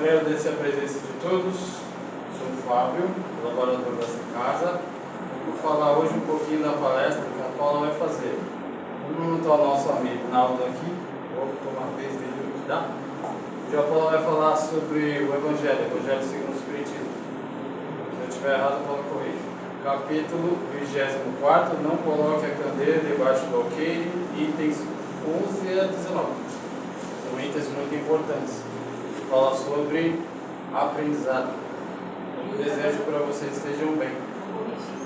Quero agradecer a presença de todos. Sou o Fábio, colaborador dessa casa. Vou falar hoje um pouquinho da palestra que a Paula vai fazer. Como não está o nosso amigo Naldo aqui, vou tomar a vez dele aqui, tá? Hoje a Paula vai falar sobre o Evangelho segundo o Espiritismo. Se eu estiver errado, a Paula corrige. Capítulo 24, não coloque a candeia debaixo do alqueire, itens 11 a 19. São itens muito importantes. Fala sobre aprendizado. Eu desejo para vocês estejam bem.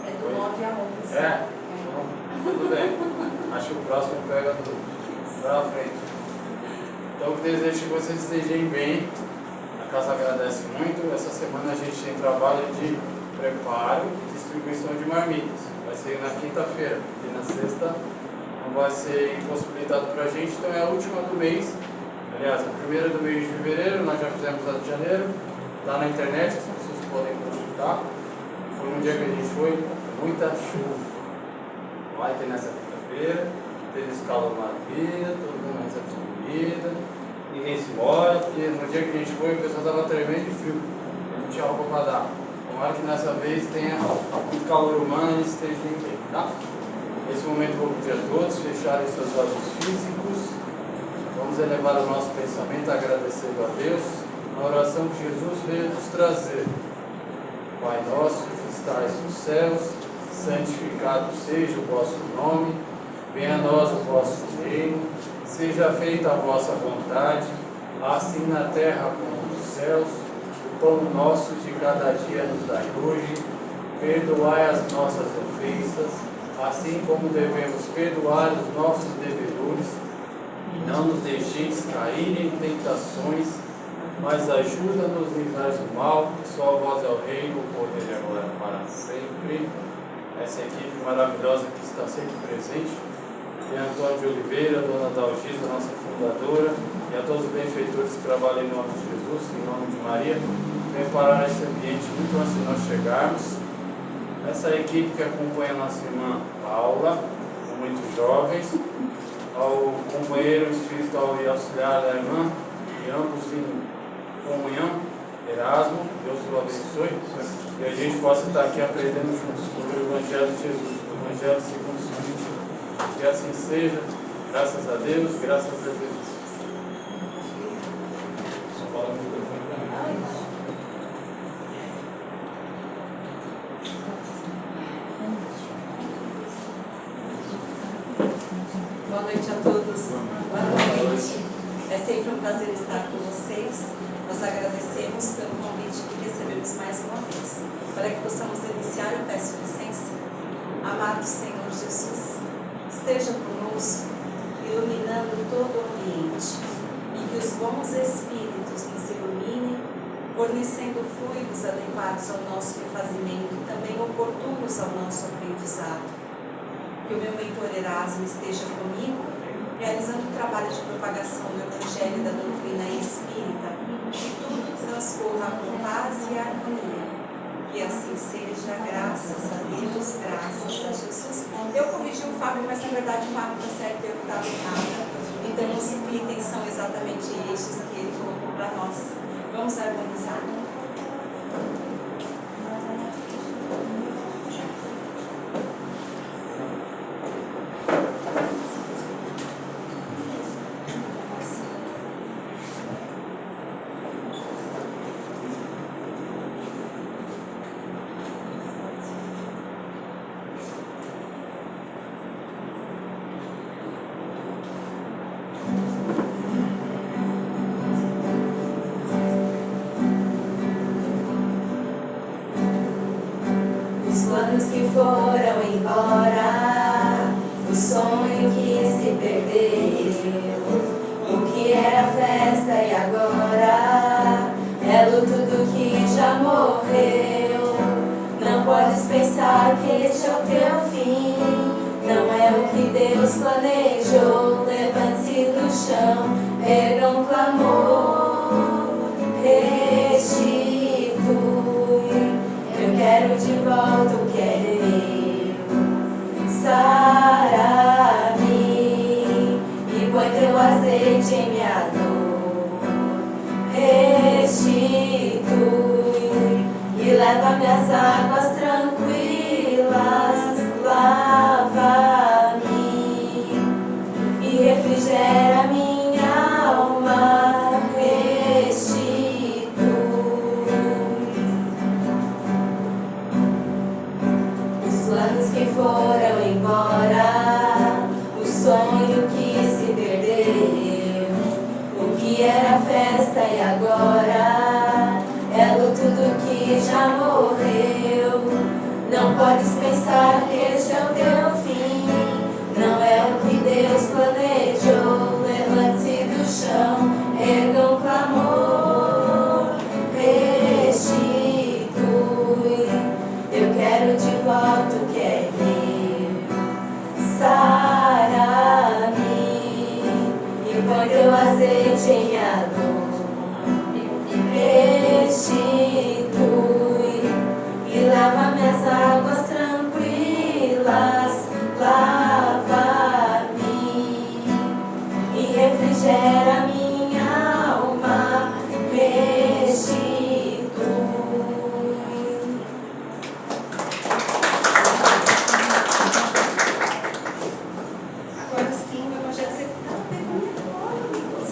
É do 9 a 11. É? Então, tudo bem. Acho que o próximo pega tudo para frente. Então, eu desejo que vocês estejam bem. A casa agradece muito. Essa semana a gente tem trabalho de preparo e distribuição de marmitas. Vai ser na quinta-feira. E na sexta não vai ser impossibilitado para a gente. Então, é a última do mês. Aliás, a primeira do mês de fevereiro, nós já fizemos a de janeiro, está na internet, as pessoas podem consultar. Foi um dia que a gente foi, muita chuva. Vai ter nessa quinta-feira, teve escala maravilha, todo mundo recebe comida, ninguém se molha, porque no dia que a gente foi o pessoal estava tremendo de frio, não tinha roupa para dar. Tomara que nessa vez tenha um calor humano e esteja ninguém, tá? Nesse momento eu vou pedir a todos fecharem seus olhos físicos. Vamos elevar o nosso pensamento agradecendo a Deus na oração que Jesus veio nos trazer. Pai nosso que estais nos céus, santificado seja o vosso nome, venha a nós o vosso reino, seja feita a vossa vontade, assim na terra como nos céus. O pão nosso de cada dia nos dai hoje, perdoai as nossas ofensas, assim como devemos perdoar os nossos devedores. E não nos deixeis cair em tentações, mas ajuda-nos a livrar do mal, que só vós é o reino, o poder e a glória para sempre. Essa equipe maravilhosa que está sempre presente, e Antônio de Oliveira, Dona Dalgisa, nossa fundadora, e a todos os benfeitores que trabalham em nome de Jesus, em nome de Maria, vem parar nesse ambiente muito antes de nós chegarmos. Essa equipe que acompanha a nossa irmã Paula, são muito jovens, ao companheiro espiritual e auxiliar da irmã, e ambos em comunhão, Erasmo, Deus o abençoe, e a gente possa estar aqui aprendendo juntos sobre o Evangelho de Jesus, o Evangelho segundo o Espiritismo. Que assim seja, graças a Deus, graças a Jesus. Só fala no microfone para mim. Boa noite a todos. Boa noite. É sempre um prazer estar com vocês. Nós agradecemos pelo convite que recebemos mais uma vez. Para que possamos iniciar, eu peço licença. Amado Senhor Jesus, esteja conosco, iluminando todo o ambiente, e que os bons espíritos nos iluminem, fornecendo fluidos adequados ao nosso refazimento e também oportunos ao nosso aprendizado. Que o meu mentor Erasmo esteja comigo, realizando o trabalho de propagação do Evangelho e da doutrina espírita, que tudo transcorra com paz e harmonia. Que assim seja, graças a Deus, graças a Jesus. Eu corrigi o Fábio, mas na verdade o Fábio está certo e eu estava errada. Então os itens são exatamente estes que ele colocou para nós. Vamos harmonizar? Planos que foram embora, o sonho que se perdeu, o que era festa e agora é luto do que já morreu. Não podes pensar que este é o teu fim, não é o que Deus planejou. Levante-se do chão, erga um clamor, restitui. Eu quero de volta o que é meu, sara-me e põe teu azeite em minha dor, restitui. leva-me às águas tranquilas, lava-me e refrigera minha alma, restitui os planos que foram embora, o sonho que se perdeu, o que era festa e agora é luto do que já morreu. Não podes pensar que este é o teu fim, não é o que Deus planejou. Levante-se do chão, erga um clamor, restitui. Eu quero de volta o que é meu, sara-me e põe teu azeite em minha dor. Restitui e lava-me às águas tranquilas, lava-me e refrigera minha alma, restitui. Agora sim, o Evangelho você está pegando agora, amigos.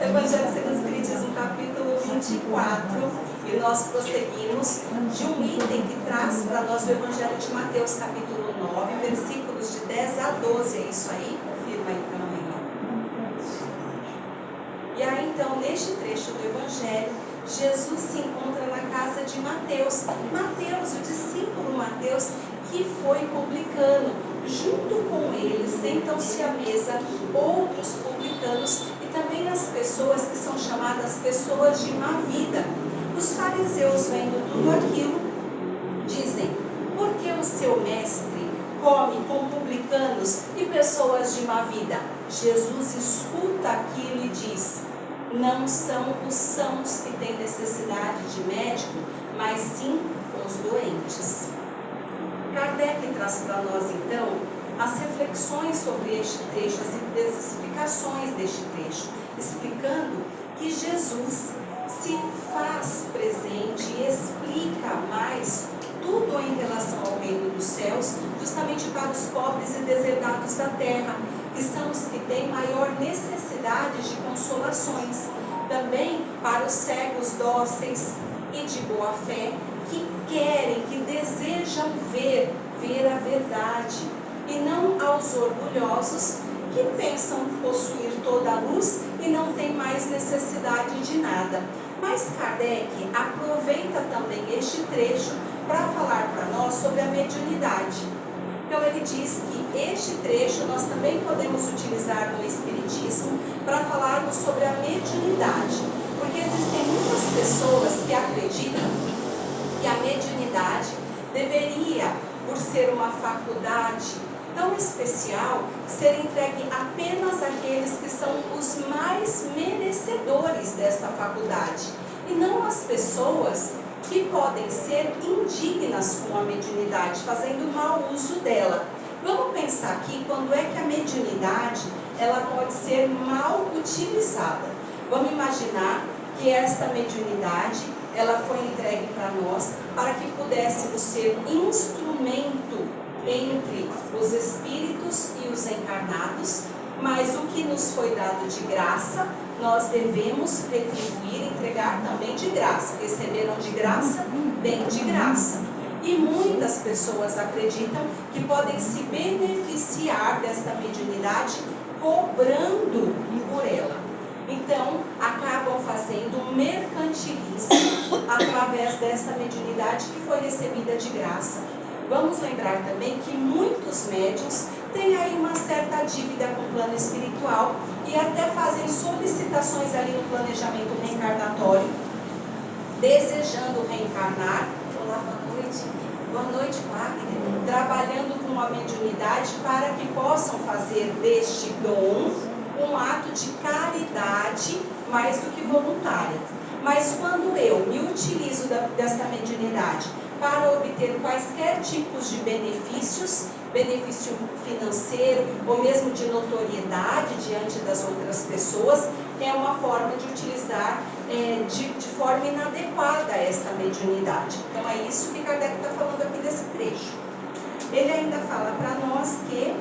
Evangelho segundo o Espiritismo, capítulo 24, e nós prosseguimos de um item que traz para nós o Evangelho de Mateus, capítulo 9, versículos de 10 a 12. É isso aí? Confirma aí para mim. E aí, então, neste trecho do Evangelho, Jesus se encontra na casa de Mateus. Mateus, o discípulo Mateus, que foi publicano. Junto com ele sentam-se à mesa outros publicanos e também as pessoas que são chamadas pessoas de má vida. Os fariseus, vendo tudo aquilo, dizem: por que o seu mestre come com publicanos e pessoas de má vida? Jesus escuta aquilo e diz: não são os sãos que têm necessidade de médico, mas sim os doentes. Kardec traz para nós, então, as reflexões sobre este trecho, as explicações deste trecho, explicando que Jesus se faz presente e explica mais tudo em relação ao reino dos céus, justamente para os pobres e deserdados da terra, que são os que têm maior necessidade de consolações. Também para os cegos dóceis e de boa fé, que querem, que desejam ver a verdade, e não aos orgulhosos que pensam possuir toda a luz e não têm mais necessidade de nada. Mas Kardec aproveita também este trecho para falar para nós sobre a mediunidade. Então ele diz que este trecho nós também podemos utilizar no Espiritismo para falarmos sobre a mediunidade, porque existem muitas pessoas que acreditam que a mediunidade deveria, por ser uma faculdade tão especial, ser entregue apenas àqueles que são os mais merecedores desta faculdade, e não às pessoas que podem ser indignas com a mediunidade, fazendo mau uso dela. Vamos pensar aqui quando é que a mediunidade ela pode ser mal utilizada. Vamos imaginar que esta mediunidade ela foi entregue para nós para que pudéssemos ser instrumento entre os espíritos e os encarnados, mas o que nos foi dado de graça, nós devemos retribuir, entregar também de graça. Receberam de graça, bem de graça. E muitas pessoas acreditam que podem se beneficiar desta mediunidade cobrando por ela. Então, acabam fazendo um mercantilismo através desta mediunidade que foi recebida de graça. Vamos lembrar também que muitos médiuns têm aí uma certa dívida com o plano espiritual e até fazem solicitações ali no planejamento reencarnatório, desejando reencarnar. Olá, boa noite. Boa noite, Wagner. Trabalhando com a mediunidade para que possam fazer deste dom um ato de caridade mais do que voluntária. Mas quando eu me utilizo desta mediunidade para obter quaisquer tipos de benefícios, benefício financeiro ou mesmo de notoriedade diante das outras pessoas, é uma forma de utilizar de forma inadequada esta mediunidade. Então é isso que Kardec está falando aqui desse trecho. Ele ainda fala para nós que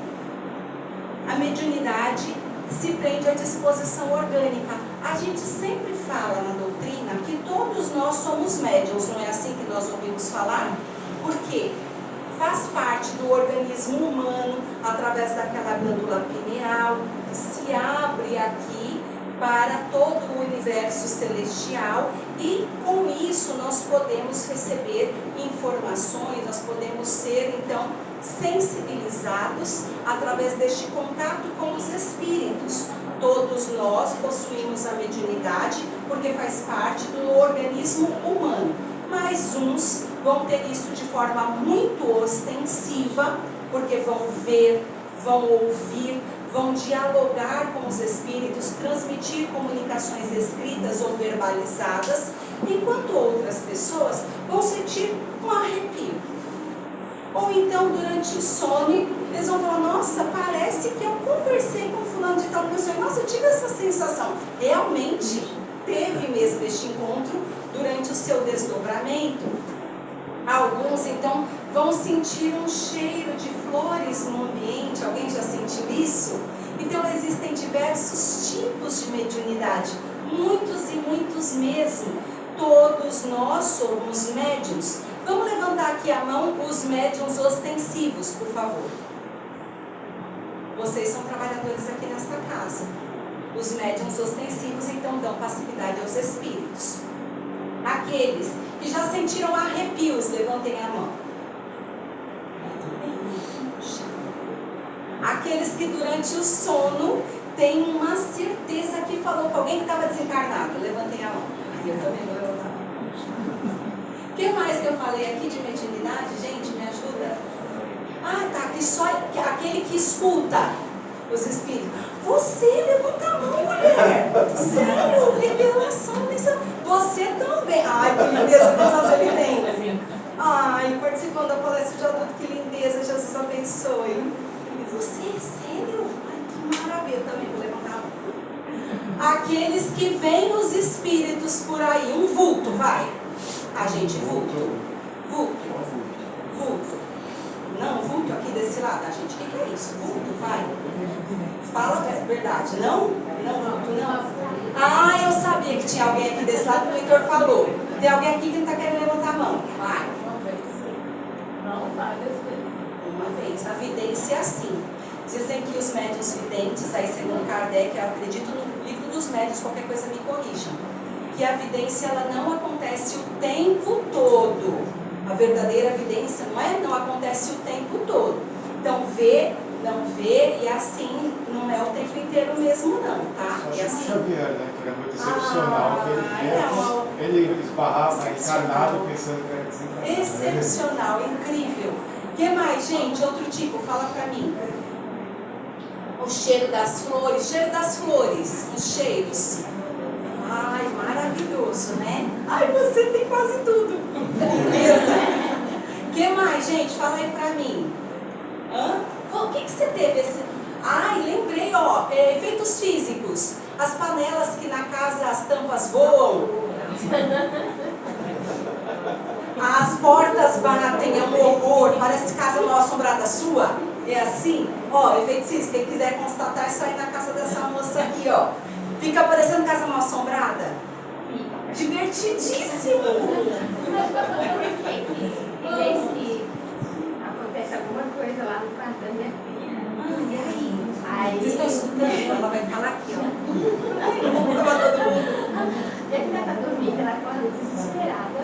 a mediunidade se prende à disposição orgânica. A gente sempre fala na doutrina que todos nós somos médiuns, não é assim que nós ouvimos falar? Por quê? Faz parte do organismo humano, através daquela glândula pineal, que se abre aqui para todo o universo celestial, e com isso nós podemos receber informações, nós podemos ser então sensibilizados através deste contato com os espíritos. Todos nós possuímos a mediunidade porque faz parte do organismo humano, mas uns vão ter isso de forma muito ostensiva, porque vão ver, vão ouvir, vão dialogar com os espíritos, transmitir comunicações escritas ou verbalizadas, enquanto outras pessoas vão sentir um arrepio. Ou então, durante o sono, eles vão falar, nossa, parece que eu conversei com fulano de tal pessoa, nossa, eu tive essa sensação. Realmente, teve mesmo este encontro durante o seu desdobramento. Alguns, então, vão sentir um cheiro de flores no ambiente. Alguém já sentiu isso? Então, existem diversos tipos de mediunidade, muitos e muitos mesmo. Todos nós somos médiuns. Vamos levantar aqui a mão os médiuns ostensivos, por favor. Vocês são trabalhadores aqui nesta casa. Os médiuns ostensivos, então, dão passividade aos espíritos. Aqueles que já sentiram arrepios, levantem a mão. Aqueles que durante o sono têm uma certeza que falou com alguém que estava desencarnado, levantem a mão. Eu também vou levantar a mão. O que mais que eu falei aqui de mediunidade? Gente, me ajuda? Ah, tá, que só aquele que escuta os espíritos. Você levanta a mão, mulher. Sério, revelação, missão. Você também. Ai, que lindeza, quantos anos ele tem? Ai, participando da palestra de adulto, que lindeza, Jesus abençoe. E você, sério? Ai, que maravilha, eu também vou levantar a mão. Aqueles que veem os espíritos por aí, um vulto, vai. A gente, vulto. Não, vulto aqui desse lado. A gente, o que é isso? Vulto, vai. Fala a verdade. Não? Não, vulto, não. Ah, eu sabia que tinha alguém aqui desse lado que o leitor falou. Tem alguém aqui que não está querendo levantar a mão. Vai. Uma vez. A vidência é assim. Dizem que os médiuns videntes, aí segundo Kardec, eu acredito no livro dos médiuns, qualquer coisa me corrijam, que a vidência ela não acontece o tempo todo. A verdadeira vidência não acontece o tempo todo. Então vê, não vê, e assim não é o tempo inteiro mesmo não, tá? Só E assim. Xavier, né? Que era muito excepcional, que ele esbarrava encarnado pensando que era desencarnado. Excepcional, incrível. O que mais, gente? Outro tipo, fala pra mim. O cheiro das flores, os cheiros. Ai, maravilhoso, né? Ai, você tem quase tudo. Beleza? O que mais, gente? Fala aí pra mim. O que você teve esse... Ai, lembrei, ó, efeitos físicos. As panelas que na casa as tampas voam. As portas batem, é um horror, parece casa mal assombrada sua. É assim? Ó, efeito físico, quem quiser constatar é só ir na casa dessa moça aqui, ó. Fica parecendo casa mal assombrada? Divertidíssimo! Em vez que acontece alguma coisa lá no quarto da minha filha. E aí? Aí Vocês estão escutando? Ela vai falar aqui, ó. a filha tá dormindo, ela acorda desesperada.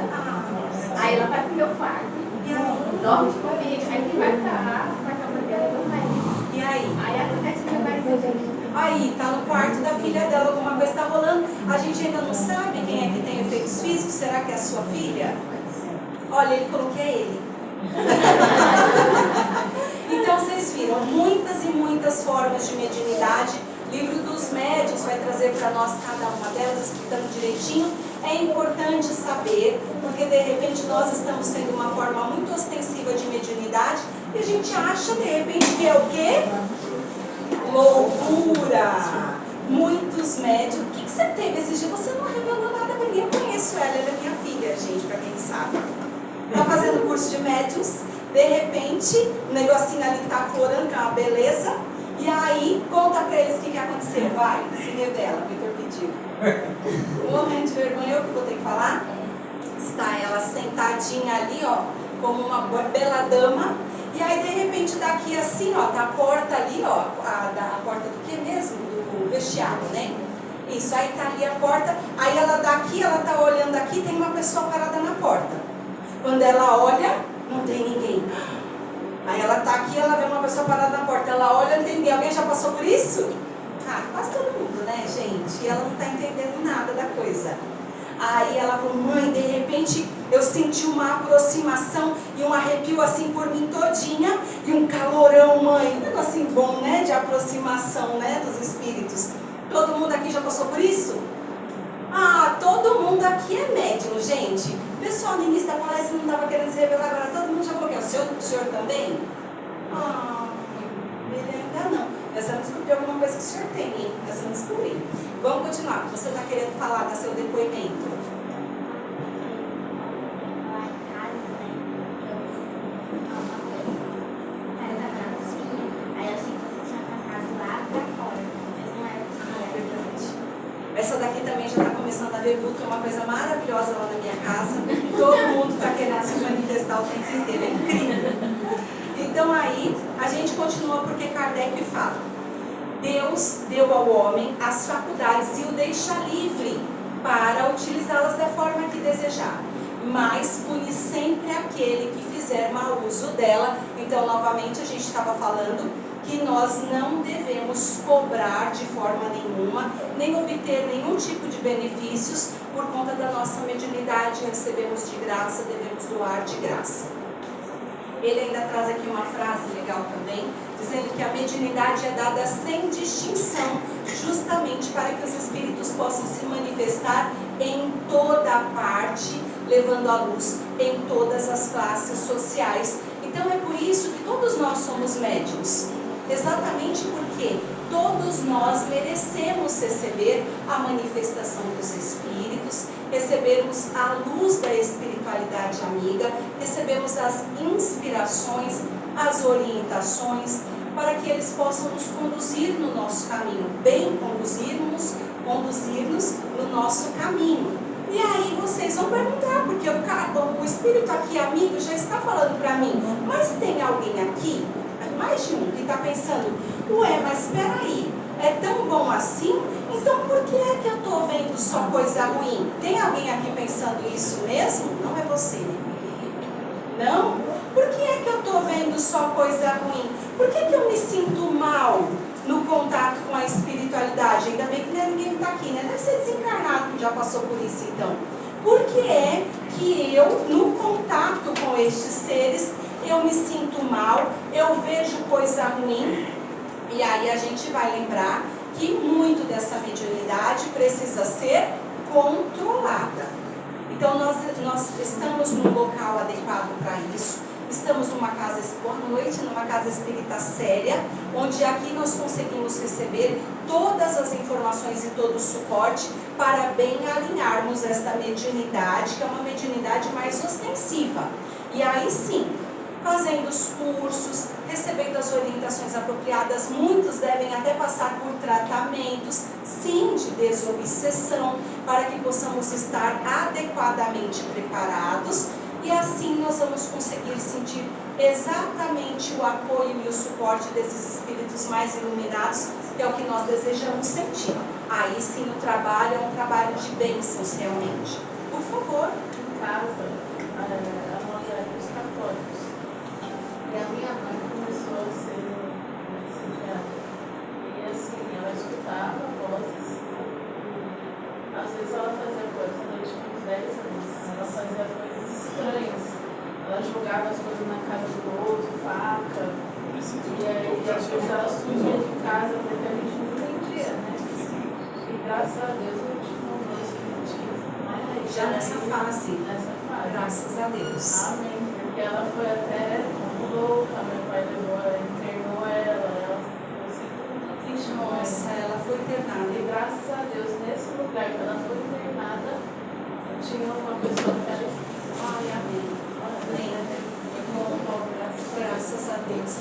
Aí ela vai pro meu quarto. E aí? Dorme comigo. Aí quem vai pra lá, vai pra cama dela, meu marido. E aí? Aí acontece que meu marido Aí, tá no quarto da filha dela, alguma coisa tá rolando. A gente ainda não sabe quem é que tem efeitos físicos. Será que é a sua filha? Olha, ele falou que é ele. Então vocês viram muitas e muitas formas de mediunidade, Livro dos Médiuns vai trazer para nós cada uma delas, explicando direitinho. É importante saber, porque de repente nós estamos tendo uma forma muito ostensiva de mediunidade e a gente acha de repente que é o quê? Loucura! Muitos médiuns. O que você teve esses dias? Você não revelou nada para mim. Eu conheço ela, ela é minha filha, gente, para quem sabe. Está fazendo curso de médiuns, de repente, o negocinho ali está aflorando, que é uma beleza. E aí, conta para eles o que aconteceu. Vai, se revela, o Vitor pediu. Um momento de vergonha, eu que vou ter que falar. Está ela sentadinha ali, ó, como uma bela dama. E aí, de repente, daqui assim, ó, tá a porta ali, ó, a porta do que mesmo? Do vestiário, né? Isso, aí tá ali a porta. Aí ela daqui, ela tá olhando aqui, tem uma pessoa parada na porta. Quando ela olha, não tem ninguém. Aí ela tá aqui, ela vê uma pessoa parada na porta. Ela olha, não tem ninguém. Alguém já passou por isso? Ah, quase todo mundo, né, gente? E ela não tá entendendo nada da coisa. Aí ela falou, mãe, de repente eu senti uma aproximação e um arrepio assim por mim todinha e um calorão, mãe. Um negocinho bom, né, de aproximação, né, dos espíritos. Todo mundo aqui já passou por isso? Ah, todo mundo aqui é médium, gente. O pessoal no início da palestra não estava querendo se revelar, agora todo mundo já falou que é o senhor também? Ah, ele ainda não. Nós vamos descobrir alguma coisa que o senhor tem, hein? Nós vamos descobrir. Vamos continuar. Você está querendo falar do seu depoimento? Essa daqui também já está começando a ver vulto, é uma coisa maravilhosa lá na minha casa. Todo mundo está querendo se manifestar o tempo inteiro, é incrível. Então aí, a gente continua porque Kardec fala. Deus deu ao homem as faculdades e o deixa livre para utilizá-las da forma que desejar. Mas pune sempre aquele que fizer mau uso dela. Então, novamente, a gente estava falando que nós não devemos cobrar de forma nenhuma, nem obter nenhum tipo de benefícios por conta da nossa mediunidade. Recebemos de graça, devemos doar de graça. Ele ainda traz aqui uma frase legal também, dizendo que a mediunidade é dada sem distinção, justamente para que os espíritos possam se manifestar em toda parte, levando a luz em todas as classes sociais. Então é por isso que todos nós somos médiuns. Exatamente porque todos nós merecemos receber a manifestação dos espíritos, recebermos a luz da espiritualidade amiga, recebemos as inspirações, as orientações, para que eles possam nos conduzir no nosso caminho, bem conduzir-nos no nosso caminho. E aí vocês vão perguntar, porque o espírito aqui amigo já está falando para mim, mas tem alguém aqui? Mais de um que está pensando, ué, mas espera aí, é tão bom assim? Então por que é que eu estou vendo só coisa ruim? Tem alguém aqui pensando isso mesmo? Não é você? Não? Por que é que eu estou vendo só coisa ruim? Por que que eu me sinto mal no contato com a espiritualidade? Ainda bem que ninguém está aqui, né? Deve ser desencarnado que já passou por isso então. Por que é que eu, no contato com estes seres, eu me sinto mal, eu vejo coisa ruim? E aí a gente vai lembrar que muito dessa mediunidade precisa ser controlada. Então nós estamos num local adequado para isso. Estamos numa casa, boa noite, numa casa espírita séria, onde aqui nós conseguimos receber todas as informações e todo o suporte para bem alinharmos esta mediunidade, que é uma mediunidade mais ostensiva. E aí sim, fazendo os cursos, recebendo as orientações apropriadas, muitos devem até passar por tratamentos, sim, de desobsessão, para que possamos estar adequadamente preparados e assim nós vamos conseguir sentir exatamente o apoio e o suporte desses espíritos mais iluminados, que é o que nós desejamos sentir. Aí sim o trabalho é um trabalho de bênçãos realmente. Por favor. Em casa, a mãe era dos católicos. E a minha mãe começou a ser incendiada. E assim, ela escutava vozes. Às vezes ela fazia coisas, quando eu tinha uns 10 anos, ela fazia coisas estranhas. Ela jogava as coisas na casa do outro, faca. E aí às vezes ela sumia de casa porque a gente não entendia. graças a Deus eu tive um dois filhos. Já nessa fase. Nessa fase. Graças a Deus. Amém. Porque ela foi até louca, meu pai levou ela, internou ela ficou assim, muito triste com ela. Nossa, ela foi internada. E graças a Deus, nesse lugar que ela foi internada, tinha uma pessoa que era Ai, amém. Amém. Graças a Deus.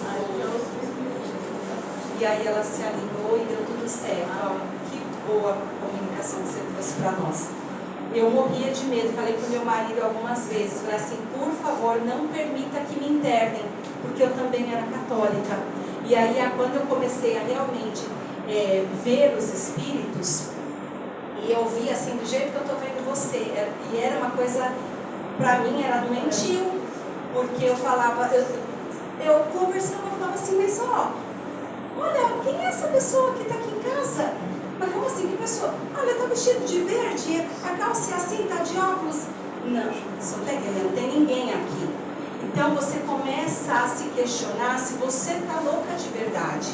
E aí ela se alinhou e deu tudo certo. Ó, que boa comunicação que você trouxe para nós. Eu morria de medo, falei para o meu marido algumas vezes, falei assim, por favor, não permita que me internem, porque eu também era católica. E aí, quando eu comecei a realmente ver os espíritos, e eu vi assim, do jeito que eu estou vendo você, e era uma coisa, para mim, era doentio, porque eu falava, eu conversava, eu falava assim, mas olha, quem é essa pessoa que está aqui em casa? Mas como assim, que pessoa? Olha, está vestido de verde, a calça é assim, está de óculos. Não, você não está entendendo, não tem ninguém aqui. Então você começa a se questionar se você está louca de verdade.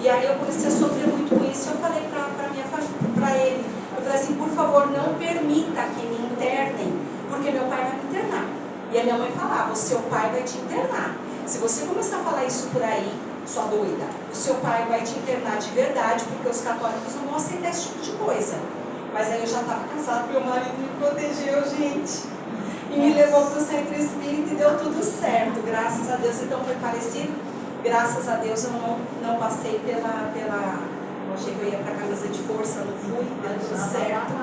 E aí eu comecei a sofrer muito com isso. Eu falei para ele, eu falei assim, por favor, não permita que me internem, porque meu pai vai me internar. E a minha mãe falava, o seu pai vai te internar. Se você começar a falar isso por aí, sua doida, o seu pai vai te internar de verdade, porque os católicos não vão aceitar esse tipo de coisa. Mas aí eu já estava casada, meu marido me protegeu, gente. E me levou para o centro espírita e deu tudo certo, graças a Deus. Então foi parecido. Graças a Deus eu não passei pela. Eu achei que eu ia para a camisa de força, não fui, deu tudo certo.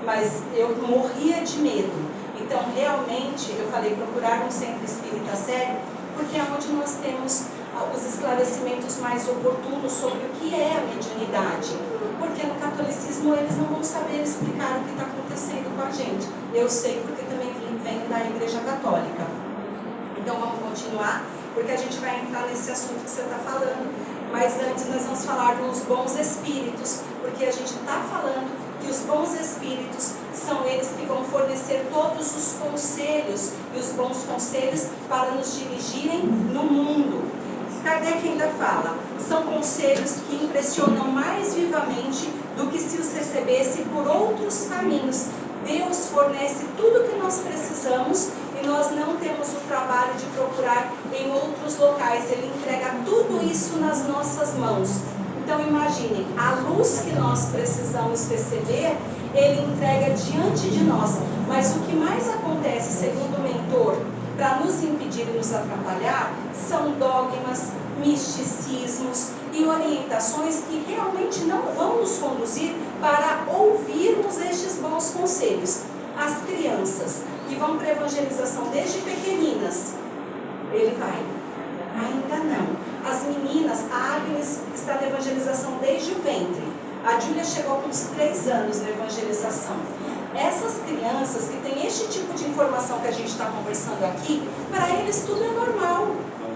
Mas eu morria de medo. Então realmente eu falei, procurar um centro espírita sério, porque é onde nós temos os esclarecimentos mais oportunos sobre o que é a mediunidade. Porque no catolicismo eles não vão saber explicar o que está acontecendo com a gente. Eu sei porque também venho da Igreja Católica. Então vamos continuar, porque a gente vai entrar nesse assunto que você está falando. Mas antes nós vamos falar dos bons espíritos, porque a gente está falando que os bons espíritos são eles que vão fornecer todos os conselhos e os bons conselhos para nos dirigirem no mundo. Kardec ainda fala, são conselhos que impressionam mais vivamente do que se os recebesse por outros caminhos. Deus fornece tudo o que nós precisamos e nós não temos o trabalho de procurar em outros locais. Ele entrega tudo isso nas nossas mãos. Então imagine, a luz que nós precisamos receber, Ele entrega diante de nós. Mas o que mais acontece, segundo o mentor, para nos impedir e nos atrapalhar, são dogmas, misticismos e orientações que realmente não vão nos conduzir para ouvirmos estes bons conselhos. As crianças que vão para a evangelização desde pequeninas, ele vai? Ainda não. As meninas, a Agnes está na evangelização desde o ventre. A Júlia chegou com uns 3 anos na evangelização. Essas crianças que têm este tipo de informação que a gente está conversando aqui, para eles tudo é normal,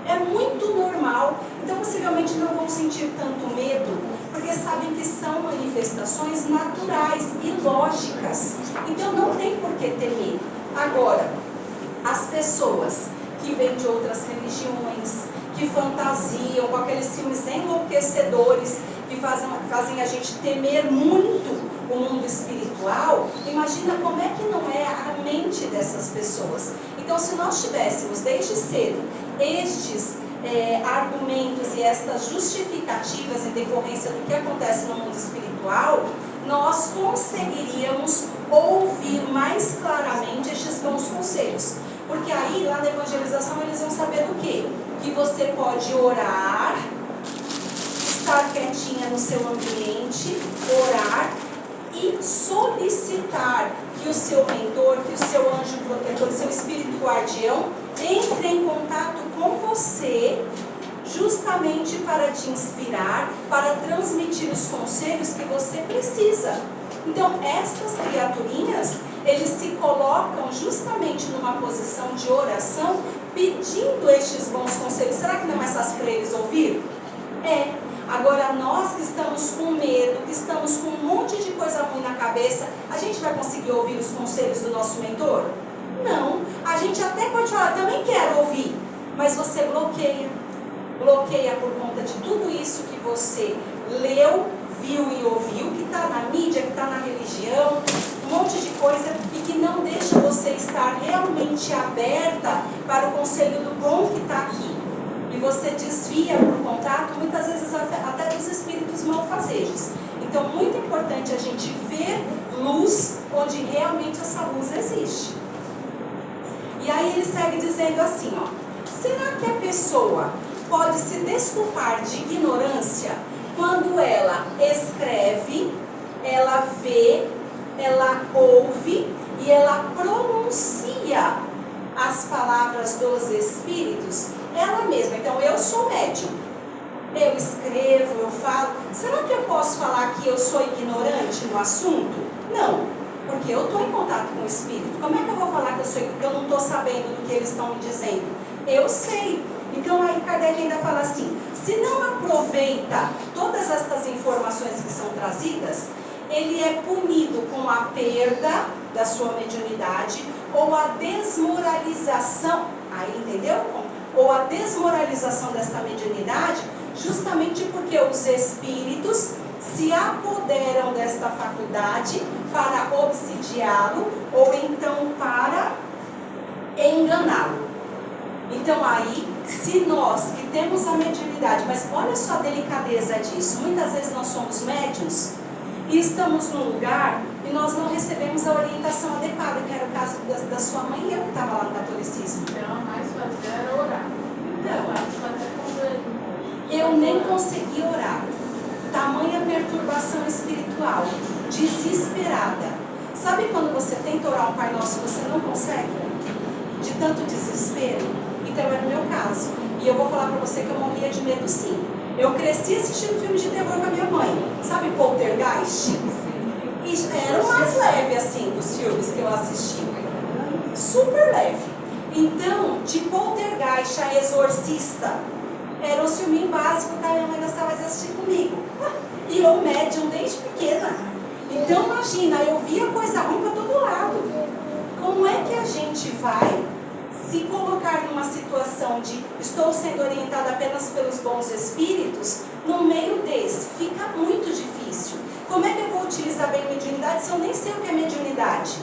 é muito normal. Então possivelmente não vão sentir tanto medo, porque sabem que são manifestações naturais e lógicas. Então não tem por que temer. Agora, as pessoas que vêm de outras religiões, que fantasiam com aqueles filmes enlouquecedores, que fazem a gente temer muito o mundo espiritual, imagina como é que não é a mente dessas pessoas. Então, se nós tivéssemos desde cedo estes argumentos e estas justificativas em decorrência do que acontece no mundo espiritual, nós conseguiríamos ouvir mais claramente estes bons conselhos. Porque aí, lá na evangelização, eles vão saber do quê? Que você pode orar, estar quietinha no seu ambiente, orar e solicitar que o seu mentor, que o seu anjo protetor, seu espírito guardião entre em contato com você, justamente para te inspirar, para transmitir os conselhos que você precisa. Então, estas criaturinhas, eles se colocam justamente numa posição de oração, pedindo estes bons conselhos. Será que não é mais fácil para eles ouvir? É. Agora, nós que estamos com medo, que estamos com um monte de coisa ruim na cabeça, a gente vai conseguir ouvir os conselhos do nosso mentor? Não. A gente até pode falar, também quero ouvir, mas você bloqueia. Bloqueia por conta de tudo isso que você leu, viu e ouviu, que está na mídia, que está na religião, um monte de coisa, e que não deixa você estar realmente aberta para o conselho do bom que está aqui. E você desvia por contato, muitas vezes até dos espíritos malfazejos. Então, muito importante a gente ver luz onde realmente essa luz existe. E aí ele segue dizendo assim, ó, será que a pessoa pode se desculpar de ignorância quando ela escreve, ela vê, ela ouve e ela pronuncia as palavras dos espíritos? Ela mesma. Então, eu sou médium, eu escrevo, eu falo. Será que eu posso falar que eu sou ignorante no assunto? Não, porque eu estou em contato com o espírito. Como é que eu vou falar que eu não estou sabendo do que eles estão me dizendo? Eu sei. Então, aí Kardec ainda fala assim, se não aproveita todas estas informações que são trazidas, ele é punido com a perda da sua mediunidade ou a desmoralização, aí entendeu? Ou a desmoralização desta mediunidade, justamente porque os espíritos se apoderam desta faculdade para obsidiá-lo ou então para enganá-lo. Então aí, se nós que temos a mediunidade, mas olha só a delicadeza disso, muitas vezes nós somos médiuns e estamos num lugar e nós não recebemos a orientação adequada, que era o caso da sua mãe e eu que estava lá no catolicismo. Então, a mais fazia era orar. Eu nem consegui orar. Tamanha perturbação espiritual, desesperada. Sabe quando você tenta orar um Pai Nosso e você não consegue? De tanto desespero? Então era o meu caso. E eu vou falar pra você que eu morria de medo sim. Eu cresci assistindo filme de terror com a minha mãe. Sabe Poltergeist? E era o mais leve assim dos filmes que eu assisti. Super leve. Então, de Poltergeist a Exorcista, era um filminho básico que a minha mãe gostava de assistir comigo. E eu médium desde pequena. Então imagina, eu via coisa ruim para todo lado. Como é que a gente vai se colocar numa situação de estou sendo orientada apenas pelos bons espíritos, no meio desse? Fica muito difícil. Como é que eu vou utilizar bem a mediunidade se eu nem sei o que é mediunidade?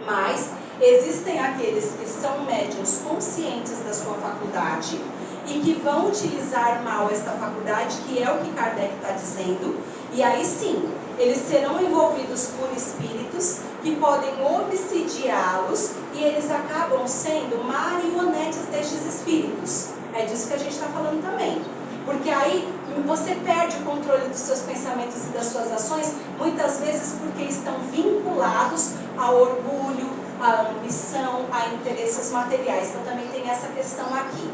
Mas existem aqueles que são médiuns conscientes da sua faculdade e que vão utilizar mal esta faculdade, que é o que Kardec está dizendo, e aí sim, eles serão envolvidos por espíritos que podem obsidiá-los e eles acabam sendo marionetes destes espíritos. É disso que a gente está falando também. Porque aí você perde o controle dos seus pensamentos e das suas ações, muitas vezes porque estão vinculados ao orgulho, à ambição, a interesses materiais. Então também tem essa questão aqui.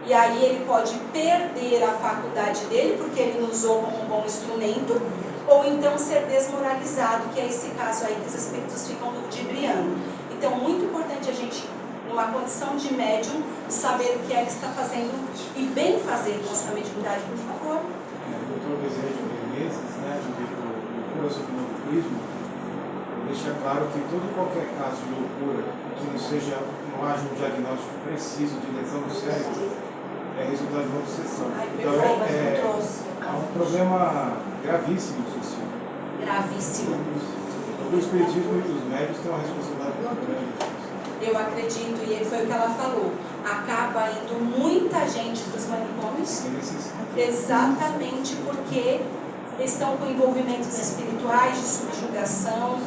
E aí ele pode perder a faculdade dele, porque ele não usou como um bom instrumento, ou então ser desmoralizado, que é esse caso aí que os espíritos ficam ludibriando. Então, muito importante a gente, numa condição de médium, saber o que é que está fazendo e bem fazer com a sua mediunidade, por favor. O doutor Desejo Menezes, né, do curso do Novo deixa claro que todo e qualquer caso de loucura que não haja um diagnóstico preciso de lesão no cérebro, é resultado de uma obsessão. Então é um problema gravíssimo social. Gravíssimo. O espiritismo e os médicos têm uma responsabilidade muito grande. Eu acredito, e foi o que ela falou, acaba indo muita gente para os manicômios, exatamente porque estão com envolvimentos espirituais, de subjugação,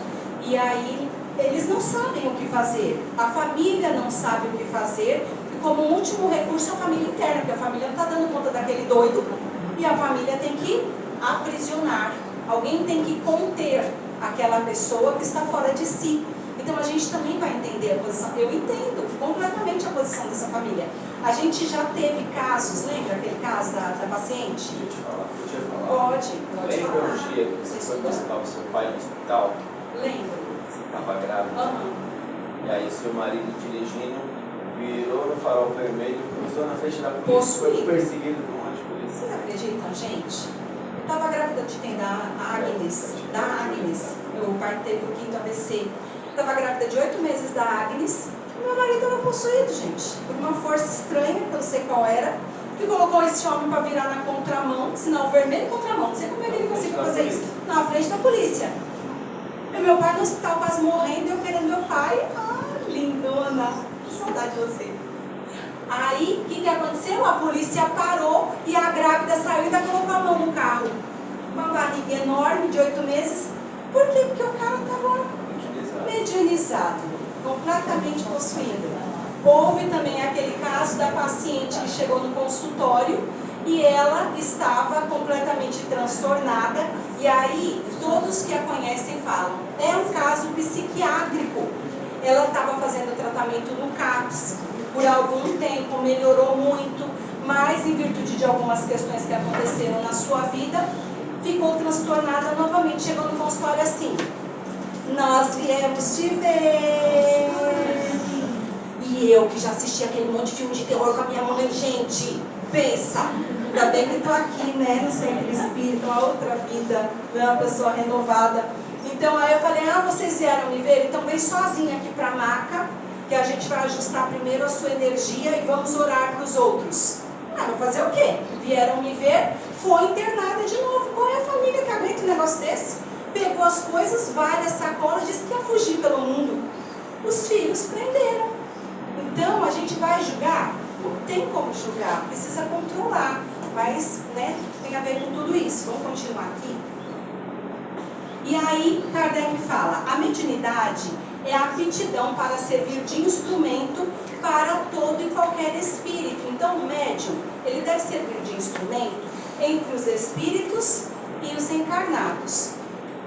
e aí eles não sabem o que fazer, a família não sabe o que fazer, e como último recurso a família interna, porque a família não está dando conta daquele doido, e a família tem que aprisionar, alguém tem que conter aquela pessoa que está fora de si. Então a gente também vai entender a posição, eu entendo completamente a posição dessa família. A gente já teve casos, lembra aquele caso da paciente? Podia falar? Pode Lembra falar. um dia que você foi visitar o seu pai no hospital? Lembro. Você estava grávida. E aí seu marido dirigindo virou no farol vermelho, cruzou na frente da polícia, foi perseguido por um monte de polícia. Vocês acreditam, gente? Eu estava grávida de quem? Da Agnes. Meu parto teve o 5º AVC. Estava grávida de 8 meses da Agnes. E meu marido era possuído, gente. Por uma força estranha, que eu não sei qual era, que colocou esse homem para virar na contramão, sinal vermelho contramão. Não sei como é que ele conseguiu fazer fazer isso? Na frente da polícia. E meu pai no hospital quase morrendo, eu querendo meu pai. Ah, lindona, que saudade de você. Aí, o que aconteceu? A polícia parou e a grávida saiu e ainda colocou a mão no carro. Uma barriga enorme de 8 meses. Por quê? Porque o cara estava mediunizado, completamente possuído. Houve também aquele caso da paciente que chegou no consultório e ela estava completamente transtornada. E aí, todos que a conhecem falam, é um caso psiquiátrico. Ela estava fazendo tratamento no CAPS por algum tempo, melhorou muito, mas em virtude de algumas questões que aconteceram na sua vida, ficou transtornada novamente, chegou no consultório assim: nós viemos te ver. E eu que já assisti aquele monte de filme de terror com a minha mãe, gente, pensa, ainda bem que estou aqui, né, no centro espírita, uma outra vida, uma pessoa renovada. Então aí eu falei, vocês vieram me ver? Então vem sozinha aqui para a maca, que a gente vai ajustar primeiro a sua energia e vamos orar para os outros. Vou fazer o quê? Vieram me ver, foi internada de novo. Qual é a família que aguenta um negócio desse? Pegou as coisas, várias sacolas, disse que ia fugir pelo mundo. Os filhos prenderam. Então a gente vai julgar? Não tem como julgar, precisa controlar. Mas, né, tem a ver com tudo isso. Vamos continuar aqui? E aí Kardec fala, a mediunidade é a aptidão para servir de instrumento para todo e qualquer espírito. Então o médium, ele deve servir de instrumento entre os espíritos e os encarnados.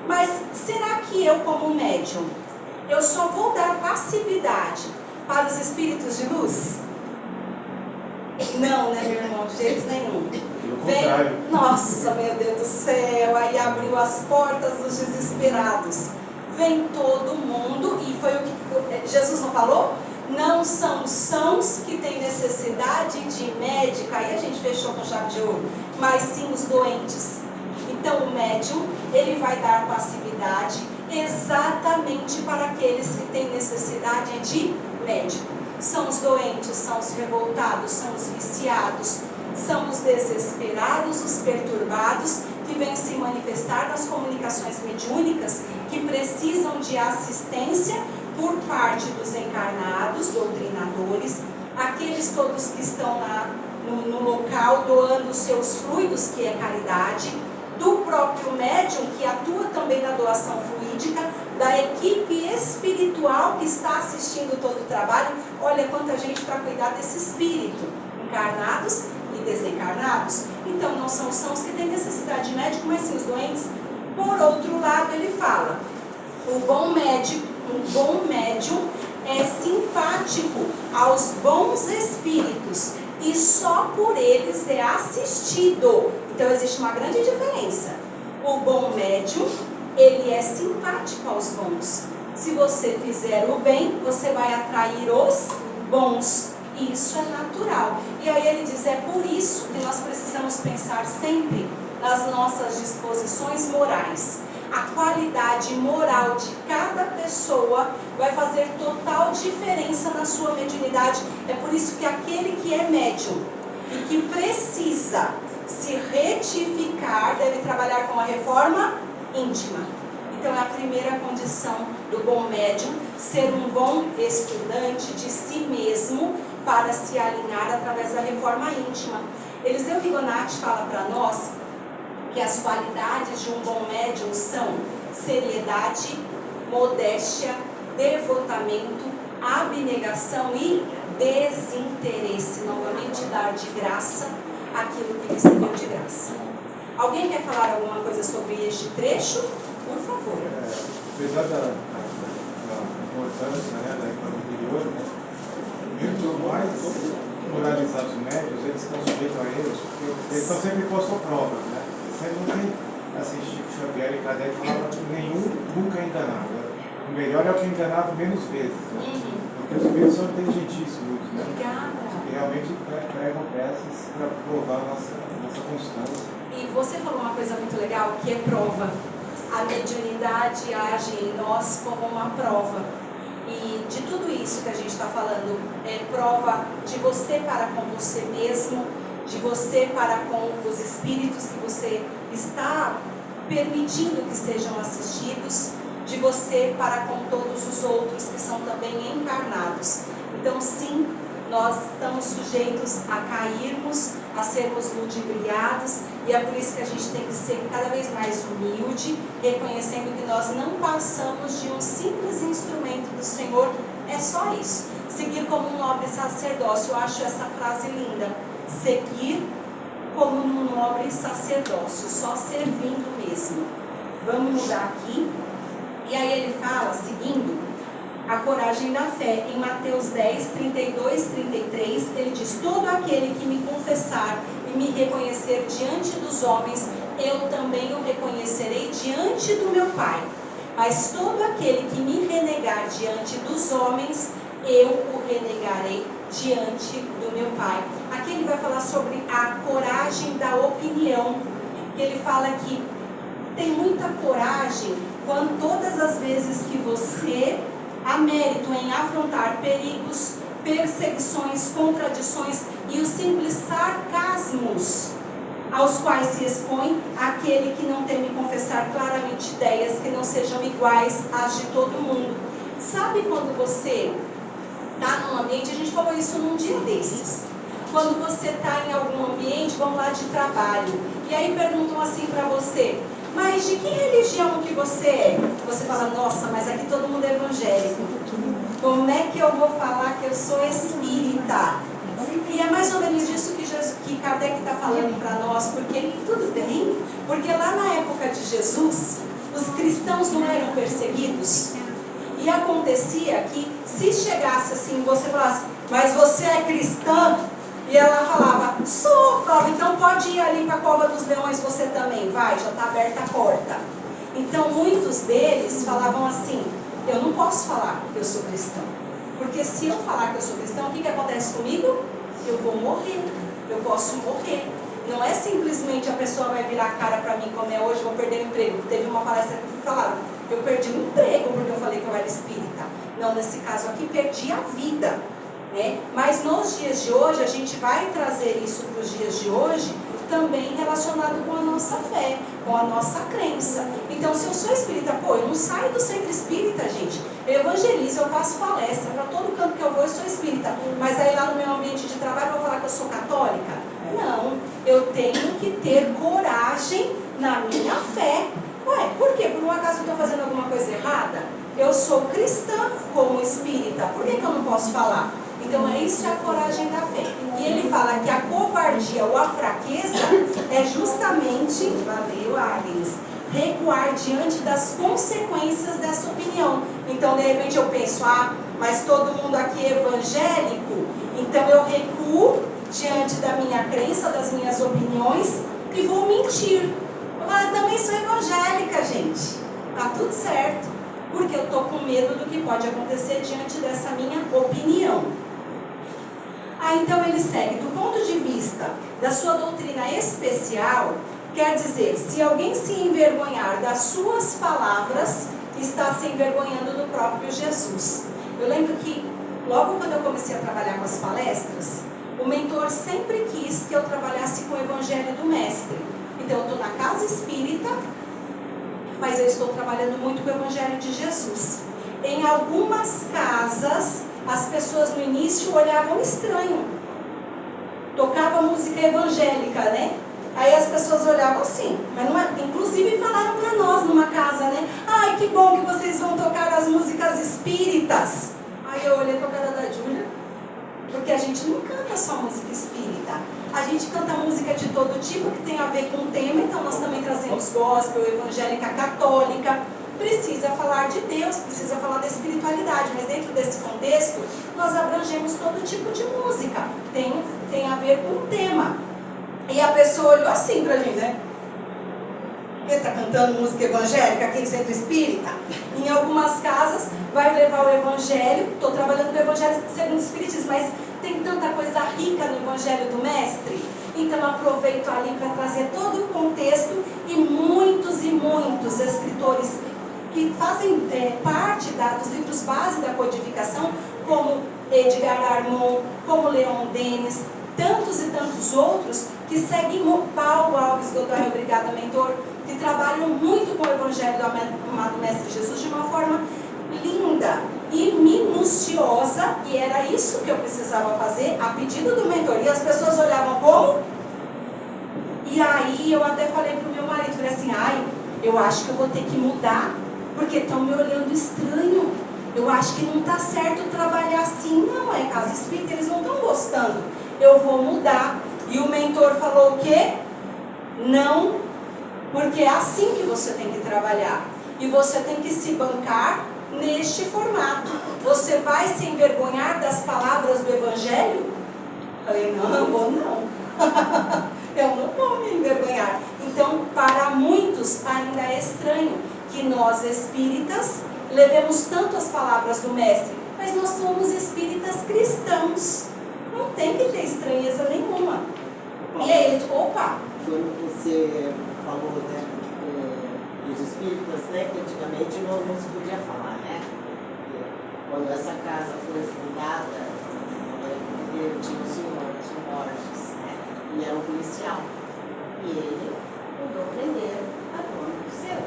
Mas será que eu, como médium, eu só vou dar passividade para os espíritos de luz? Não, né, meu irmão? De jeito nenhum. Vem, nossa, meu Deus do céu, aí abriu as portas dos desesperados. Vem todo mundo, e foi o que Jesus não falou? Não são os sãos que têm necessidade de médica, aí a gente fechou com chave de ouro, mas sim os doentes. Então o médium, ele vai dar passividade exatamente para aqueles que têm necessidade de médico. São os doentes, são os revoltados, são os viciados, são os desesperados, os perturbados, que vêm se manifestar nas comunicações mediúnicas, que precisam de assistência por parte dos encarnados, doutrinadores, aqueles todos que estão no local doando os seus fluidos, que é caridade, do próprio médium, que atua também na doação fluídica, da equipe espiritual que está assistindo todo o trabalho. Olha quanta gente para cuidar desse espírito, encarnados e desencarnados. Então não são os sãos que têm necessidade de médico, mas sim os doentes. Por outro lado, ele fala, o bom médium é simpático aos bons espíritos e só por eles é assistido. Então existe uma grande diferença. O bom médium, ele é simpático aos bons. Se você fizer o bem, você vai atrair os bons. E isso é natural. E aí ele diz, é por isso que nós precisamos pensar sempre nas nossas disposições morais. A qualidade moral de cada pessoa vai fazer total diferença na sua mediunidade. É por isso que aquele que é médium e que precisa se retificar deve trabalhar com a reforma íntima. Então é a primeira condição do bom médium, ser um bom estudante de si mesmo para se alinhar através da reforma íntima. Eliseu Rigonati fala para nós que as qualidades de um bom médium são seriedade, modéstia, devotamento, abnegação e desinteresse. Novamente, dar de graça aquilo que recebeu de graça. Alguém quer falar alguma coisa sobre este trecho? Por favor. Apesar da importância, da reforma interior, mesmo os mais moralizados médios, eles estão sujeitos a erros, porque eles estão sempre postos a provas, Sempre não tem, assim, Chico Xavier e Kardec falavam que nenhum nunca é enganado. O melhor é o que é enganado menos vezes, Porque os espíritos são inteligentíssimos, Obrigada. E realmente pregam peças para provar a nossa constância. E você falou uma coisa muito legal, que é prova. A mediunidade age em nós como uma prova. E de tudo isso que a gente está falando, é prova de você para com você mesmo, de você para com os espíritos que você está permitindo que sejam assistidos de você para com todos os outros que são também encarnados. Então, sim, nós estamos sujeitos a cairmos, a sermos ludibriados, e é por isso que a gente tem que ser cada vez mais humilde, reconhecendo que nós não passamos de um simples instrumento do Senhor. É só isso. Seguir como um nobre sacerdócio. Eu acho essa frase linda. Seguir como um nobre sacerdócio, só servindo mesmo. Vamos mudar aqui. E aí ele fala, seguindo a coragem da fé, em Mateus 10, 32, 33, ele diz: todo aquele que me confessar e me reconhecer diante dos homens, eu também o reconhecerei diante do meu Pai. Mas todo aquele que me renegar diante dos homens, eu o renegarei diante do meu Pai. Aqui ele vai falar sobre a coragem da opinião. Ele fala que tem muita coragem quando todas as vezes que você há mérito em afrontar perigos, perseguições, contradições e os simples sarcasmos aos quais se expõe aquele que não teme confessar claramente ideias que não sejam iguais às de todo mundo. Sabe quando você está num ambiente, a gente falou isso num dia desses, quando você está em algum ambiente, vamos lá, de trabalho, e aí perguntam assim para você: mas de que religião que você é? Você fala: nossa, mas aqui todo mundo é evangélico. Como é que eu vou falar que eu sou espírita? E é mais ou menos isso que Kardec está falando para nós, porque tudo bem, porque lá na época de Jesus, os cristãos não eram perseguidos. E acontecia que, se chegasse assim, você falasse: mas você é cristã? E ela falava: sou. Falava: então pode ir ali para a Cova dos Leões, você também, vai, já está aberta a porta. Então muitos deles falavam assim: eu não posso falar que eu sou cristão, porque se eu falar que eu sou cristão, o que acontece comigo? Eu vou morrer, eu posso morrer. Não é simplesmente a pessoa vai virar a cara para mim, como é hoje, vou perder o emprego. Teve uma palestra que falaram: eu perdi o emprego porque eu falei que eu era espírita. Não, nesse caso aqui, perdi a vida. Mas nos dias de hoje, a gente vai trazer isso para os dias de hoje, também relacionado com a nossa fé, com a nossa crença. Então, se eu sou espírita, eu não saio do centro espírita, gente. Eu evangelizo, eu faço palestra, para todo canto que eu vou, eu sou espírita. Mas aí lá no meu ambiente de trabalho, eu vou falar que eu sou católica? Não, eu tenho que ter coragem na minha fé. Por quê? Por um acaso eu estou fazendo alguma coisa errada? Eu sou cristã como espírita, por que eu não posso falar? Então, isso é a coragem da fé. E ele fala que a covardia ou a fraqueza é justamente, valeu, Agnes, recuar diante das consequências dessa opinião. Então, de repente eu penso: mas todo mundo aqui é evangélico, então eu recuo diante da minha crença, das minhas opiniões, e vou mentir. Eu também sou evangélica, gente. Tá tudo certo, porque eu estou com medo do que pode acontecer diante dessa minha opinião. Então ele segue: do ponto de vista da sua doutrina especial, quer dizer, se alguém se envergonhar das suas palavras, está se envergonhando do próprio Jesus. Eu lembro que logo quando eu comecei a trabalhar com as palestras, o mentor sempre quis que eu trabalhasse com o Evangelho do Mestre. Então eu estou na casa espírita, mas eu estou trabalhando muito com o Evangelho de Jesus. Em algumas casas, as pessoas no início olhavam estranho. Tocava música evangélica, né? Aí as pessoas olhavam assim, mas não é, inclusive falaram para nós numa casa, né? Ai, que bom que vocês vão tocar as músicas espíritas. Aí eu olhei para a cara da Júlia, porque a gente não canta só música espírita. A gente canta música de todo tipo que tem a ver com o tema, então nós também trazemos gospel, evangélica, católica. Precisa falar de Deus, precisa falar da espiritualidade, mas dentro desse contexto, nós abrangemos todo tipo de música. Tem a ver com o tema. E a pessoa olhou assim pra gente, né? Ele tá cantando música evangélica aqui no centro espírita? Em algumas casas, vai levar o evangelho. Estou trabalhando com o evangelho segundo o espiritismo, mas tem tanta coisa rica no evangelho do mestre. Então aproveito ali para trazer todo o contexto e muitos escritores que fazem parte dos livros base da codificação, como Edgar Armond, como Leon Denis, tantos e tantos outros que seguem o Paulo Alves Godoy, obrigada, mentor, que trabalham muito com o Evangelho do amado Mestre Jesus de uma forma linda e minuciosa, e era isso que eu precisava fazer a pedido do mentor. E as pessoas olhavam como? E aí eu até falei pro meu marido, falei assim, eu acho que eu vou ter que mudar, porque estão me olhando estranho. Eu acho que não está certo trabalhar assim, não, é casa espírita, eles não estão gostando. Eu vou mudar. E o mentor falou o quê? Não, porque é assim que você tem que trabalhar. E você tem que se bancar neste formato. Você vai se envergonhar das palavras do Evangelho? Eu falei, não vou não. Eu não vou me envergonhar. Então, para muitos ainda é estranho que nós espíritas levemos tanto as palavras do Mestre, mas nós somos espíritas cristãos. Não tem que ter estranheza nenhuma. E aí ele, opa! Quando você falou, né, dos espíritas, né, que antigamente não se podia falar, né? Quando essa casa foi fundada, tinha o senhor Borges, né? E era um policial. E ele mandou prender a dona do seu.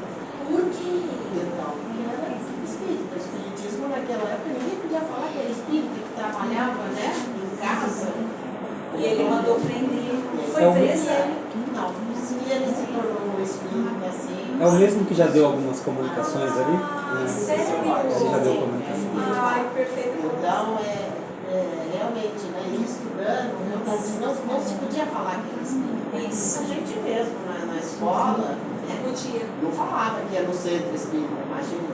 Por quê? Então, porque era espírita. O espiritismo naquela época ninguém podia falar que era espírita, que trabalhava, né, em casa. E ele mandou prender. Foi preso? Não, se ele se tornou um espírita assim. É o mesmo que já deu algumas comunicações ali? Sério? Ele já deu comunicação. Ai, perfeito. Então, realmente, né, estudando, não se podia falar que era espírita. Isso. A gente mesmo, na escola, né, Podia. não falava que era no centro espírita, imagina.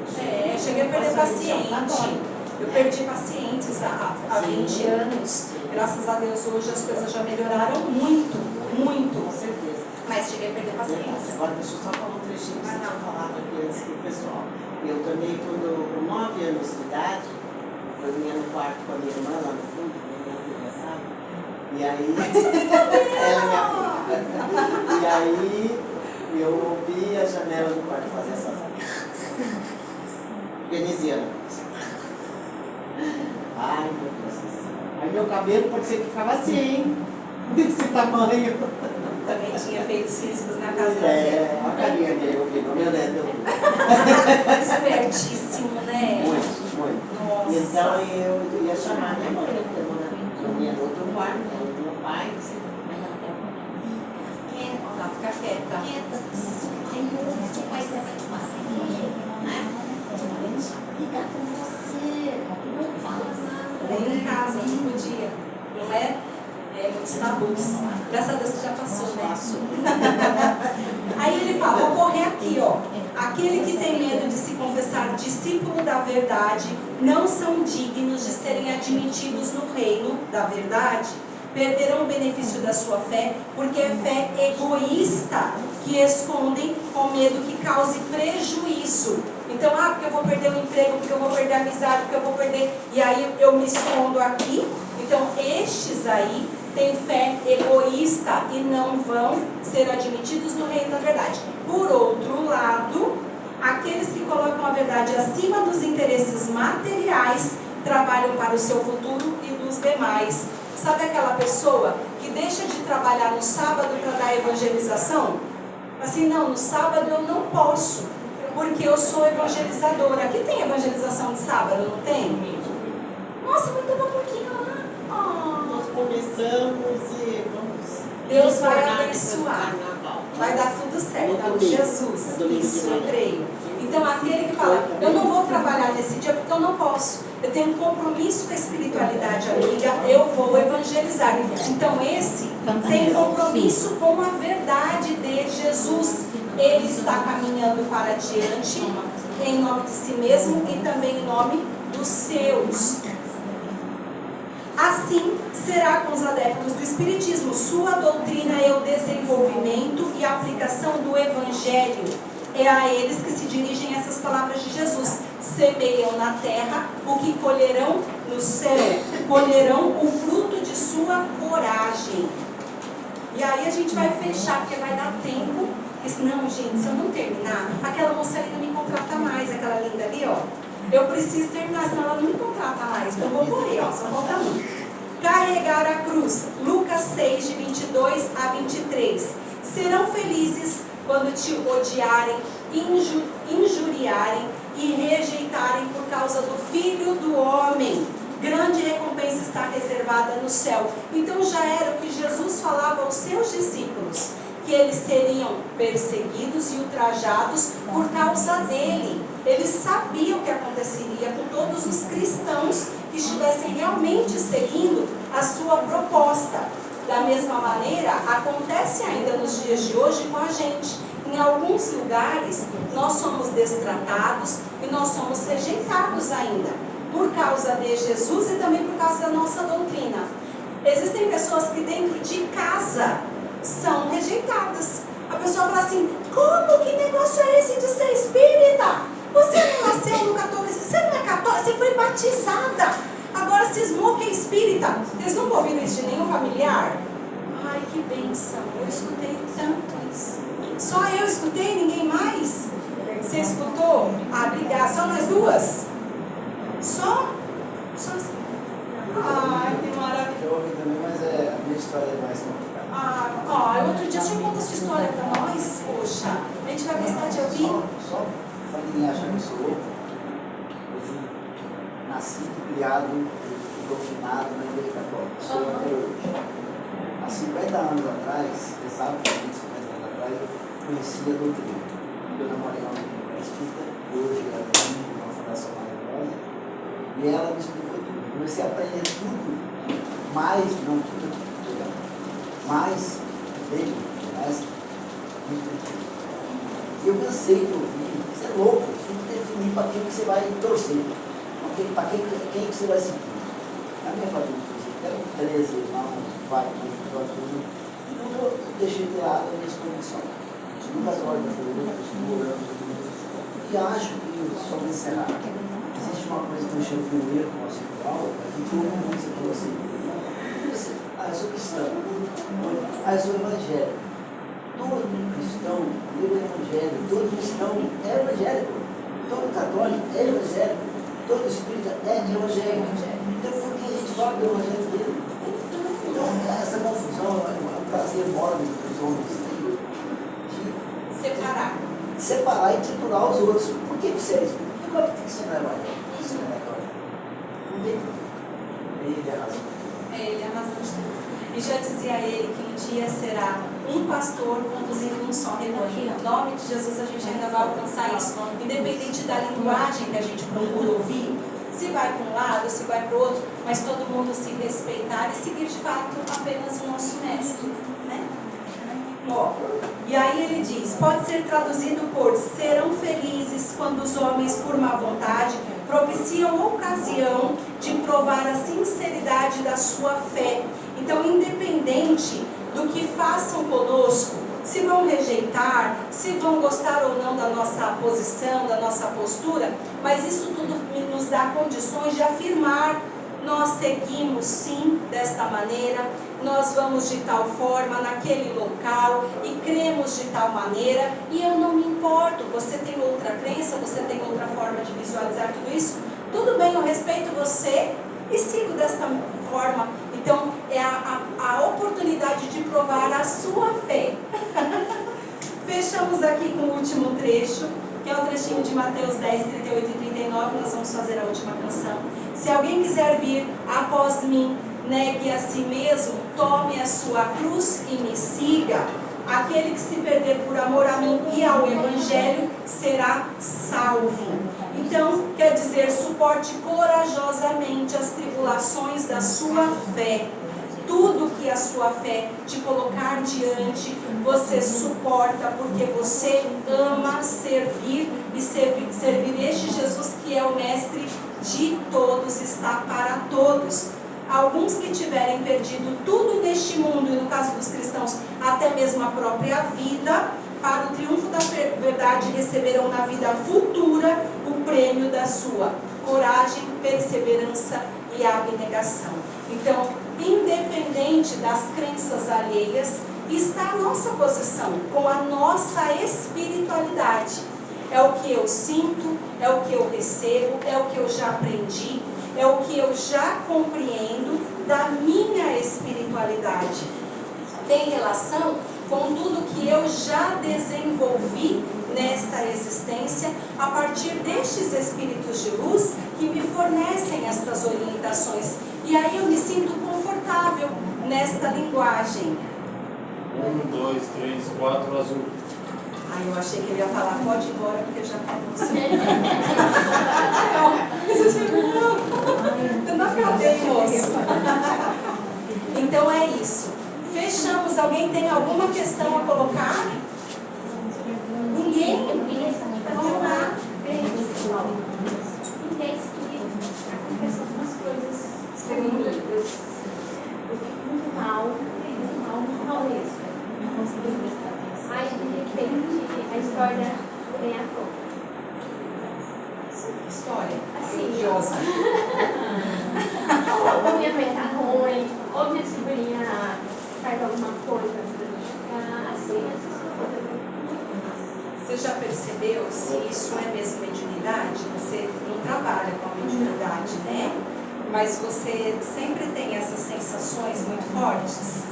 Eu cheguei a perder paciente. Eu perdi pacientes há 20 anos. Graças a Deus, hoje as coisas já melhoraram muito, muito. Com certeza. Mas cheguei a perder pacientes. Agora, deixa eu só falar um trechinho que você tinha falado aqui antes pro pessoal. Eu também, com 9 anos de idade, eu vinha no quarto com a minha irmã lá no fundo, minha filha, sabe? E aí, ela é minha filha. E aí, eu ouvi a janela do quarto fazer essas venezianas. Ai, meu Deus do céu. Aí meu cabelo pode ser que ficava assim, desse tamanho. Também tinha feito ciscos na casa dela. Olha a carinha dele, eu vi, não meu neto. Espertíssimo, né? Muito, muito. Nossa. Então eu ia chamar minha mãe, eu ia no outro quarto, do meu pai. Ela fica quieta. Fica com você, não fala nada. Nem em casa, não podia. Não é? Muitos tabus. Graças a Deus que já passou, né? Aí ele fala, vou correr aqui, ó. Aquele que tem medo de se confessar discípulo da verdade não são dignos de serem admitidos no reino da verdade. Perderão o benefício da sua fé, porque é fé egoísta que escondem com medo que cause prejuízo. Então, porque eu vou perder o emprego, porque eu vou perder a amizade, porque eu vou perder... E aí eu me escondo aqui. Então, estes aí têm fé egoísta e não vão ser admitidos no reino da verdade. Por outro lado, aqueles que colocam a verdade acima dos interesses materiais trabalham para o seu futuro e dos demais. Sabe aquela pessoa que deixa de trabalhar no sábado para dar evangelização? Assim, não, no sábado eu não posso, porque eu sou evangelizadora. Aqui tem evangelização de sábado, não tem? Nossa, mas tava um pouquinho lá. Nós começamos e vamos... Deus vai retornar abençoar. depois do carnaval. Vai dar tudo certo, No tá? domingo. Jesus. No domingo Isso, de eu manhã. creio. Então, aquele que fala, eu não vou trabalhar nesse dia porque eu não posso. Eu tenho um compromisso com a espiritualidade amiga, eu vou evangelizar. Então, esse tem compromisso com a verdade de Jesus. Ele está caminhando para diante em nome de si mesmo e também em nome dos seus. Assim será com os adeptos do Espiritismo. Sua doutrina é o desenvolvimento e aplicação do Evangelho. É a eles que se dirigem essas palavras de Jesus. Semeiam na terra o que colherão no céu. Colherão o fruto de sua coragem. E aí a gente vai fechar, porque vai dar tempo. Porque senão, gente, se eu não terminar, aquela moça ali não me contrata mais, aquela linda ali, ó. Eu preciso terminar, senão ela não me contrata mais. Então eu vou correr, ó, só falta um. Carregar a cruz. Lucas 6, de 22 a 23. Serão felizes quando te odiarem, injuriarem e rejeitarem por causa do Filho do Homem. Grande recompensa está reservada no céu. Então já era o que Jesus falava aos seus discípulos, que eles seriam perseguidos e ultrajados por causa dele. Eles sabiam o que aconteceria com todos os cristãos que estivessem realmente seguindo a sua proposta. Da mesma maneira, acontece ainda nos dias de hoje com a gente. Em alguns lugares, nós somos destratados e nós somos rejeitados ainda, por causa de Jesus e também por causa da nossa doutrina. Existem pessoas que dentro de casa são rejeitadas. A pessoa fala assim: como, que negócio é esse de ser espírita? Você não nasceu no catolicismo, você não é católica, você foi batizada, agora cismou que é espírita. Vocês nunca ouviram isso de nenhum familiar? Ai, que bênção, eu escutei tanto isso. Só eu escutei, ninguém mais? Você escutou? Ah, obrigada, só nós duas? Só assim. Ai, que maravilha. Eu ouvi também, mas a minha história é mais complicada. Outro dia você conta a sua história pra nós, poxa. A gente vai gostar de ouvir. Só pra ninguém achar que eu sou louco, eu fui nascido, criado e doutrinado na igreja católica. Sou até hoje. Há 50 anos atrás, exatamente 50 anos atrás, eu conheci a doutrina. Eu namorei uma menina espírita, hoje ela tem uma fundação maravilhosa, e ela me explicou tudo. Eu comecei a aprender tudo, mais, não tudo, mais dele, mais muito. E eu cansei de ouvir, você é louco, você tem que definir para quem que você vai torcer, para quem que você vai seguir. Na minha família, eram 13 irmãos, pai, mãe, tudo, e nunca eu deixei de lado a minha condição. Nunca gosto da família, estou orando, e acho que, só para encerrar, existe uma coisa que eu chamo de primeiro com o nosso ritual, a gente ouve muito, você falou assim: eu sou cristão, eu sou evangélico. Todo cristão é evangélico, todo cristão é evangélico, todo católico é evangélico, todo espírita é evangélico. Então, por que a gente fala do evangelho dele? Então, essa confusão é um prazer enorme que os homens têm de separar e titular os outros. Por que você é espírita? Por que você não é evangélico? Por que você não é católico? Não tem. Ele é a razão. Ele é a razão de tudo. E já dizia ele que um dia será um pastor conduzindo um só rebanho. Em nome de Jesus, a gente ainda vai alcançar isso, independente da linguagem que a gente procura ouvir, se vai para um lado, se vai para o outro, mas todo mundo se respeitar e seguir de fato apenas o nosso mestre, né? Ó, e aí ele diz, pode ser traduzido por: serão felizes quando os homens, por má vontade, propiciam ocasião de provar a sinceridade da sua fé. Então, independente do que façam conosco, se vão rejeitar, se vão gostar ou não da nossa posição, da nossa postura, mas isso tudo nos dá condições de afirmar: nós seguimos sim desta maneira, nós vamos de tal forma naquele local e cremos de tal maneira, e eu não me importo, você tem outra crença, você tem outra forma de visualizar tudo isso, tudo bem, eu respeito você e sigo desta forma. Então é a oportunidade de provar a sua fé. Fechamos aqui com o último trecho, que é o trechinho de Mateus 10, 38 e 39, nós vamos fazer a última canção. Se alguém quiser vir após mim, negue a si mesmo, tome a sua cruz e me siga. Aquele que se perder por amor a mim e ao Evangelho será salvo. Então, quer dizer, suporte corajosamente as tribulações da sua fé. Tudo que a sua fé te colocar diante, você suporta, porque você ama servir e servir este Jesus que é o mestre de todos, está para todos. Alguns que tiverem perdido tudo neste mundo, e no caso dos cristãos, até mesmo a própria vida, para o triunfo da verdade receberão na vida futura o prêmio da sua coragem, perseverança e abnegação. Então, independente das crenças alheias, está a nossa posição com a nossa espiritualidade. É o que eu sinto, é o que eu recebo, é o que eu já aprendi, é o que eu já compreendo da minha espiritualidade. Tem relação com tudo que eu já desenvolvi nesta existência, a partir destes espíritos de luz que me fornecem estas orientações. E aí eu me sinto confortável nesta linguagem. 1, 2, 3, 4, azul. Aí eu achei que ele ia falar, pode ir embora porque já está você. Eu não acabei, moço. Então é isso. Fechamos. Alguém tem alguma questão a colocar? Ninguém? Vamos lá. Acontecem algumas coisas comidas. Eu fico muito mal mesmo. Não consigo prestar atenção. Aí, de repente, a história vem à tona. História. Assim, Curiosa. ou minha mãe tá ruim, ou minha sobrinha faz alguma coisa pra justificar, assim, essas coisas. Você já percebeu se isso é mesmo mediunidade? Você não trabalha com a mediunidade, né? Mas você sempre tem essas sensações muito fortes?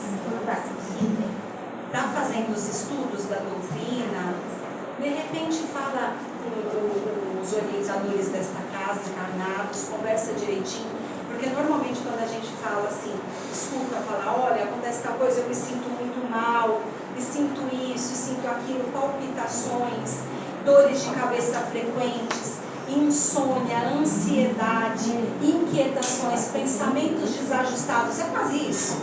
Está fazendo os estudos da doutrina? De repente fala com os orientadores desta casa, encarnados, conversa direitinho. Porque normalmente quando a gente fala assim, escuta, fala, olha, acontece tal coisa, eu me sinto muito mal, e sinto isso, e sinto aquilo, palpitações, dores de cabeça frequentes, insônia, ansiedade, inquietações, pensamentos desajustados, é quase isso.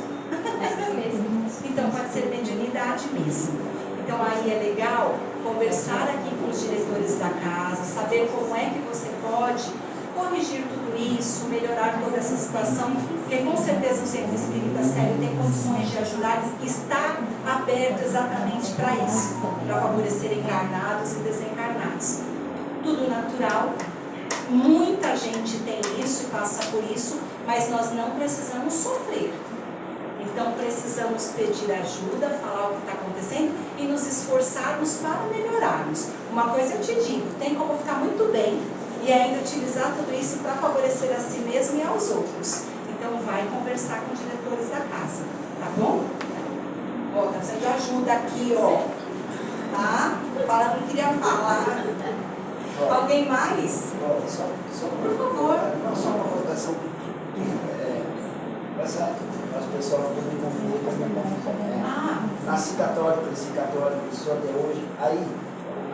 Então pode ser mediunidade mesmo. Então aí é legal conversar aqui com os diretores da casa, saber como é que você pode corrigir tudo isso, melhorar toda essa situação, porque com certeza o Centro Espírita Sério tem condições de ajudar, está aberto exatamente para isso, para favorecer encarnados e desencarnados. Tudo natural, muita gente tem isso e passa por isso, mas nós não precisamos sofrer. Então precisamos pedir ajuda, falar o que está acontecendo e nos esforçarmos para melhorarmos. Uma coisa eu te digo, tem como ficar muito bem e ainda utilizar tudo isso para favorecer a si mesmo e aos outros. Então vai conversar com os diretores da casa, tá bom? Ó, tá precisando de ajuda aqui, ó. Tá? Fala, não queria falar. Alguém mais? Por favor. Só uma colocação. As pessoas ficam me confundem. Nasci católico, cresci católico, sou até hoje. Aí,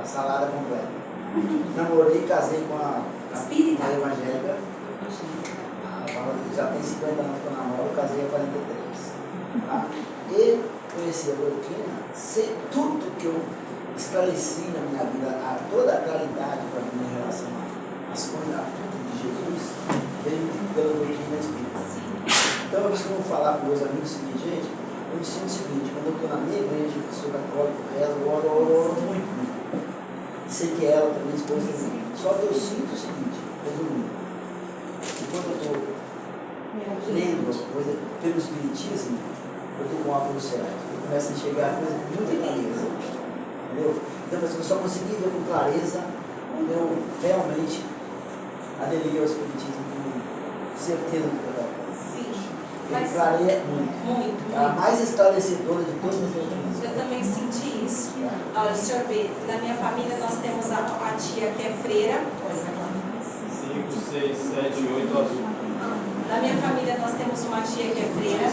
a salada completa. Namorei, casei com a evangélica. Já tem 50 anos que eu namoro, casei a 43. Tá? E conheci a doutrina, sei tudo que eu esclareci na minha vida, toda a claridade para mim em relação às coisas, a tudo de Jesus, veio pela doutrina espírita. Então eu costumo falar para meus amigos o seguinte, gente, eu me sinto o seguinte, quando eu estou na minha igreja, que sou católico, eu oro muito. Sei que ela também, a esposa também. Só que eu sinto o seguinte, resumindo, enquanto eu estou lendo as coisas pelo Espiritismo, eu estou com óculos certo. Eu começo a enxergar a coisa com muita clareza. Entendeu? Então eu só consegui ver com clareza quando eu realmente aderi ao Espiritismo com certeza do que eu estava falando. Ele clareia muito. É a mais esclarecedora de todas as doutrinas. Eu também senti isso. Olha, o senhor vê, na minha família nós temos a tia que é freira. 5, 6, 7, 8, azul. Na minha família nós temos uma tia que é freira.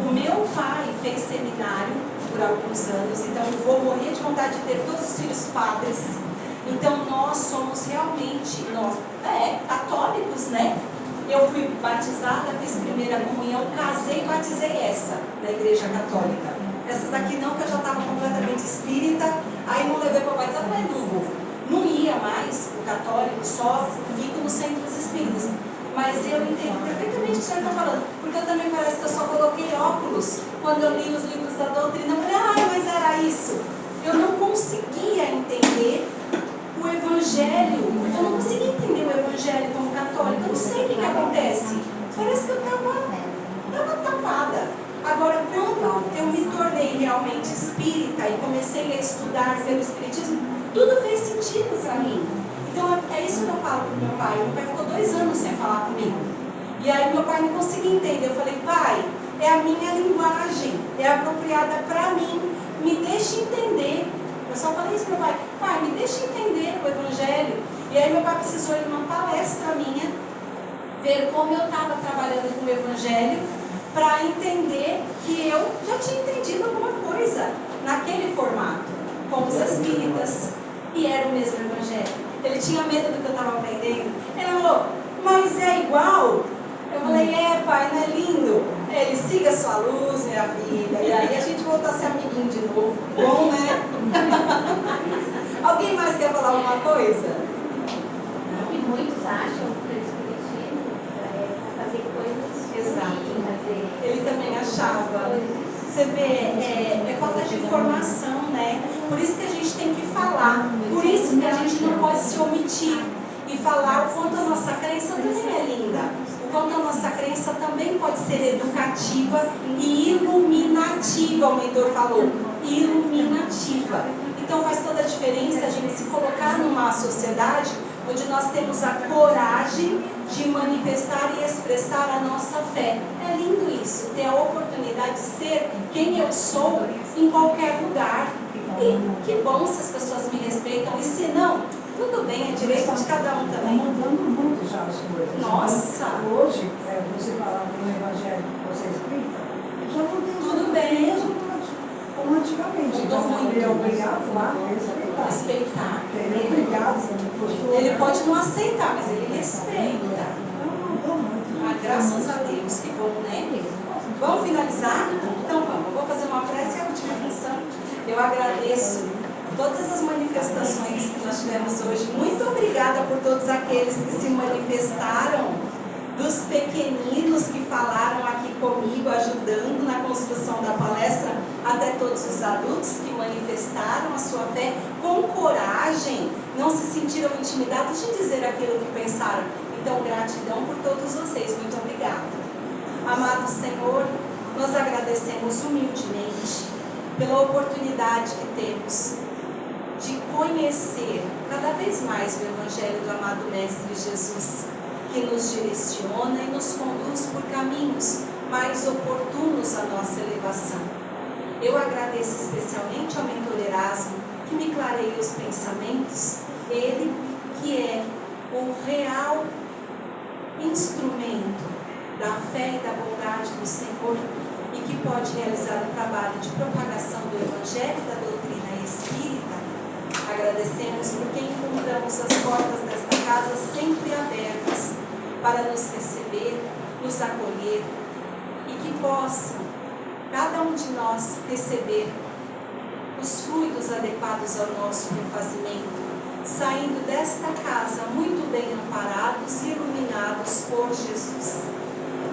O meu pai fez seminário por alguns anos, então eu vou morrer de vontade de ter todos os filhos padres. Então nós somos realmente, católicos, né? Eu fui batizada, fiz primeira comunhão, casei e batizei essa, da Igreja Católica. Essa daqui não, que eu já estava completamente espírita, aí não levei para batizar, mas não ia mais o católico, só fico nos centros espíritas. Mas eu entendo perfeitamente o que o senhor está falando, porque eu também parece que eu só coloquei óculos quando eu li os livros da doutrina. Eu falei, mas era isso. Eu não conseguia entender o Evangelho, eu não conseguia entender o Evangelho como católica, eu não sei o que acontece. Parece que eu estava tapada. Agora, quando eu me tornei realmente espírita e comecei a estudar pelo Espiritismo, tudo fez sentido para mim. Então é isso que eu falo para o meu pai. Meu pai ficou 2 anos sem falar comigo. E aí meu pai não conseguia entender. Eu falei, pai, é a minha linguagem, é apropriada para mim. me deixa entender. Eu só falei isso para o meu pai: pai, me deixa entender o Evangelho. E aí meu pai precisou ir numa palestra minha, ver como eu estava trabalhando com o Evangelho, para entender que eu já tinha entendido alguma coisa naquele formato, com os espíritas, e era o mesmo Evangelho. Ele tinha medo do que eu estava aprendendo. Ele falou: mas é igual? Eu falei: é, pai, não é lindo? Ele: siga sua luz, minha vida. E aí a gente voltou a ser amiguinho de novo. Bom, né? Alguém mais quer falar alguma coisa? E muitos acham que o espiritismo é fazer coisas. Exato. Ele também achava. Você vê, é falta de informação, né? Por isso que a gente tem que falar. Por isso que a gente não pode se omitir e falar o quanto a nossa crença também é linda. O quanto a nossa crença também pode ser educativa e iluminativa, o mentor falou. Iluminativa. Então faz toda a diferença a gente se colocar numa sociedade onde nós temos a coragem de manifestar e expressar a nossa fé. É lindo isso, ter a oportunidade de ser quem eu sou em qualquer lugar. E que bom se as pessoas me respeitam, e se não, tudo bem, é direito de cada um Está também. mudando muito já as coisas. Nossa! Hoje, você falar do evangelho que você explica, já não tem Tudo bem. mesmo como antigamente. Mudou muito. Ele é obrigado lá a respeitar. Respeitar. Ele é obrigado, Ele pode não aceitar, mas ele respeita. Não mudou muito. Ah, graças a Deus, que bom, né? Vamos finalizar? Então vamos, eu vou fazer uma prece e a última canção. Eu agradeço todas as manifestações que nós tivemos hoje. Muito obrigada por todos aqueles que se manifestaram, dos pequeninos que falaram aqui comigo, ajudando na construção da palestra, até todos os adultos que manifestaram a sua fé com coragem, não se sentiram intimidados de dizer aquilo que pensaram. Então, gratidão por todos vocês. Muito obrigada. Amado Senhor, nós agradecemos humildemente pela oportunidade que temos de conhecer cada vez mais o Evangelho do amado Mestre Jesus, que nos direciona e nos conduz por caminhos mais oportunos à nossa elevação. Eu agradeço especialmente ao mentor Erasmo, que me clareia os pensamentos, ele que é o real instrumento da fé e da bondade do Senhor, e que pode realizar o trabalho de propagação do Evangelho e da doutrina espírita. Agradecemos porque encontramos as portas desta casa sempre abertas para nos receber, nos acolher, e que possa cada um de nós receber os fluidos adequados ao nosso refazimento, saindo desta casa muito bem amparados e iluminados por Jesus.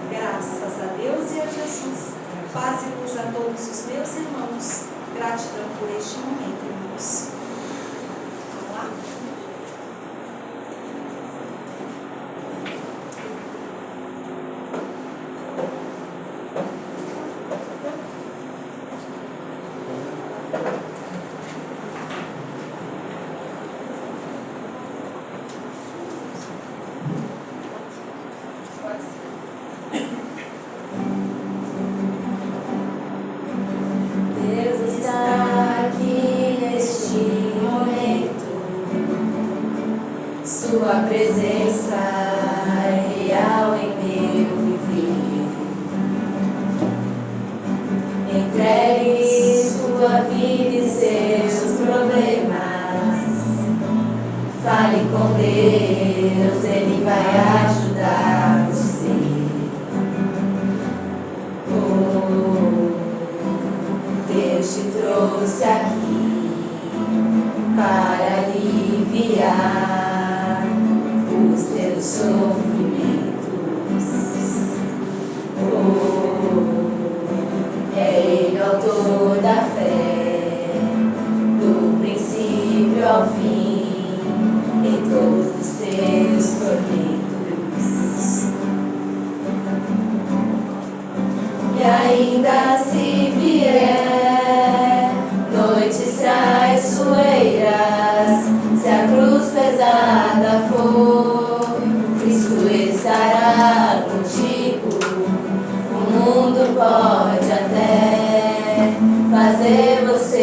Graças a Deus e a Jesus. Paz e luz a todos os meus irmãos. Gratidão por este momento, irmãos. Vamos lá? Pode ser. Deus está aqui neste momento, Sua presença é real em meu viver. Entregue sua vida e seus problemas, fale com Deus, Ele vai ajudar você. Deus te trouxe aqui para aliviar os teus sofrimentos. É Ele o autor da fé, do princípio ao fim, em todos os seus tormentos. E ainda se vier noites traiçoeiras, se a cruz pesada for, Cristo estará contigo. O mundo pode até fazer você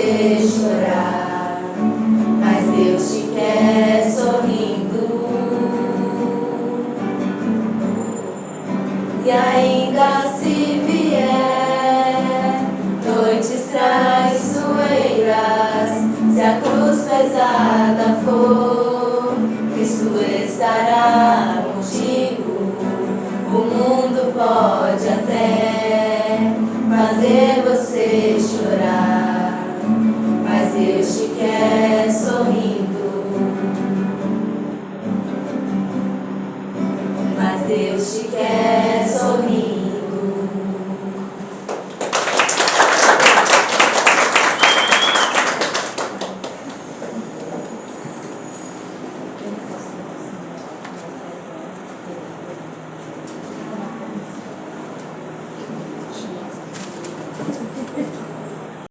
cruz pesada for, Cristo estará contigo. O mundo pode até fazer você chorar, mas Deus te quer sorrindo. Mas Deus te quer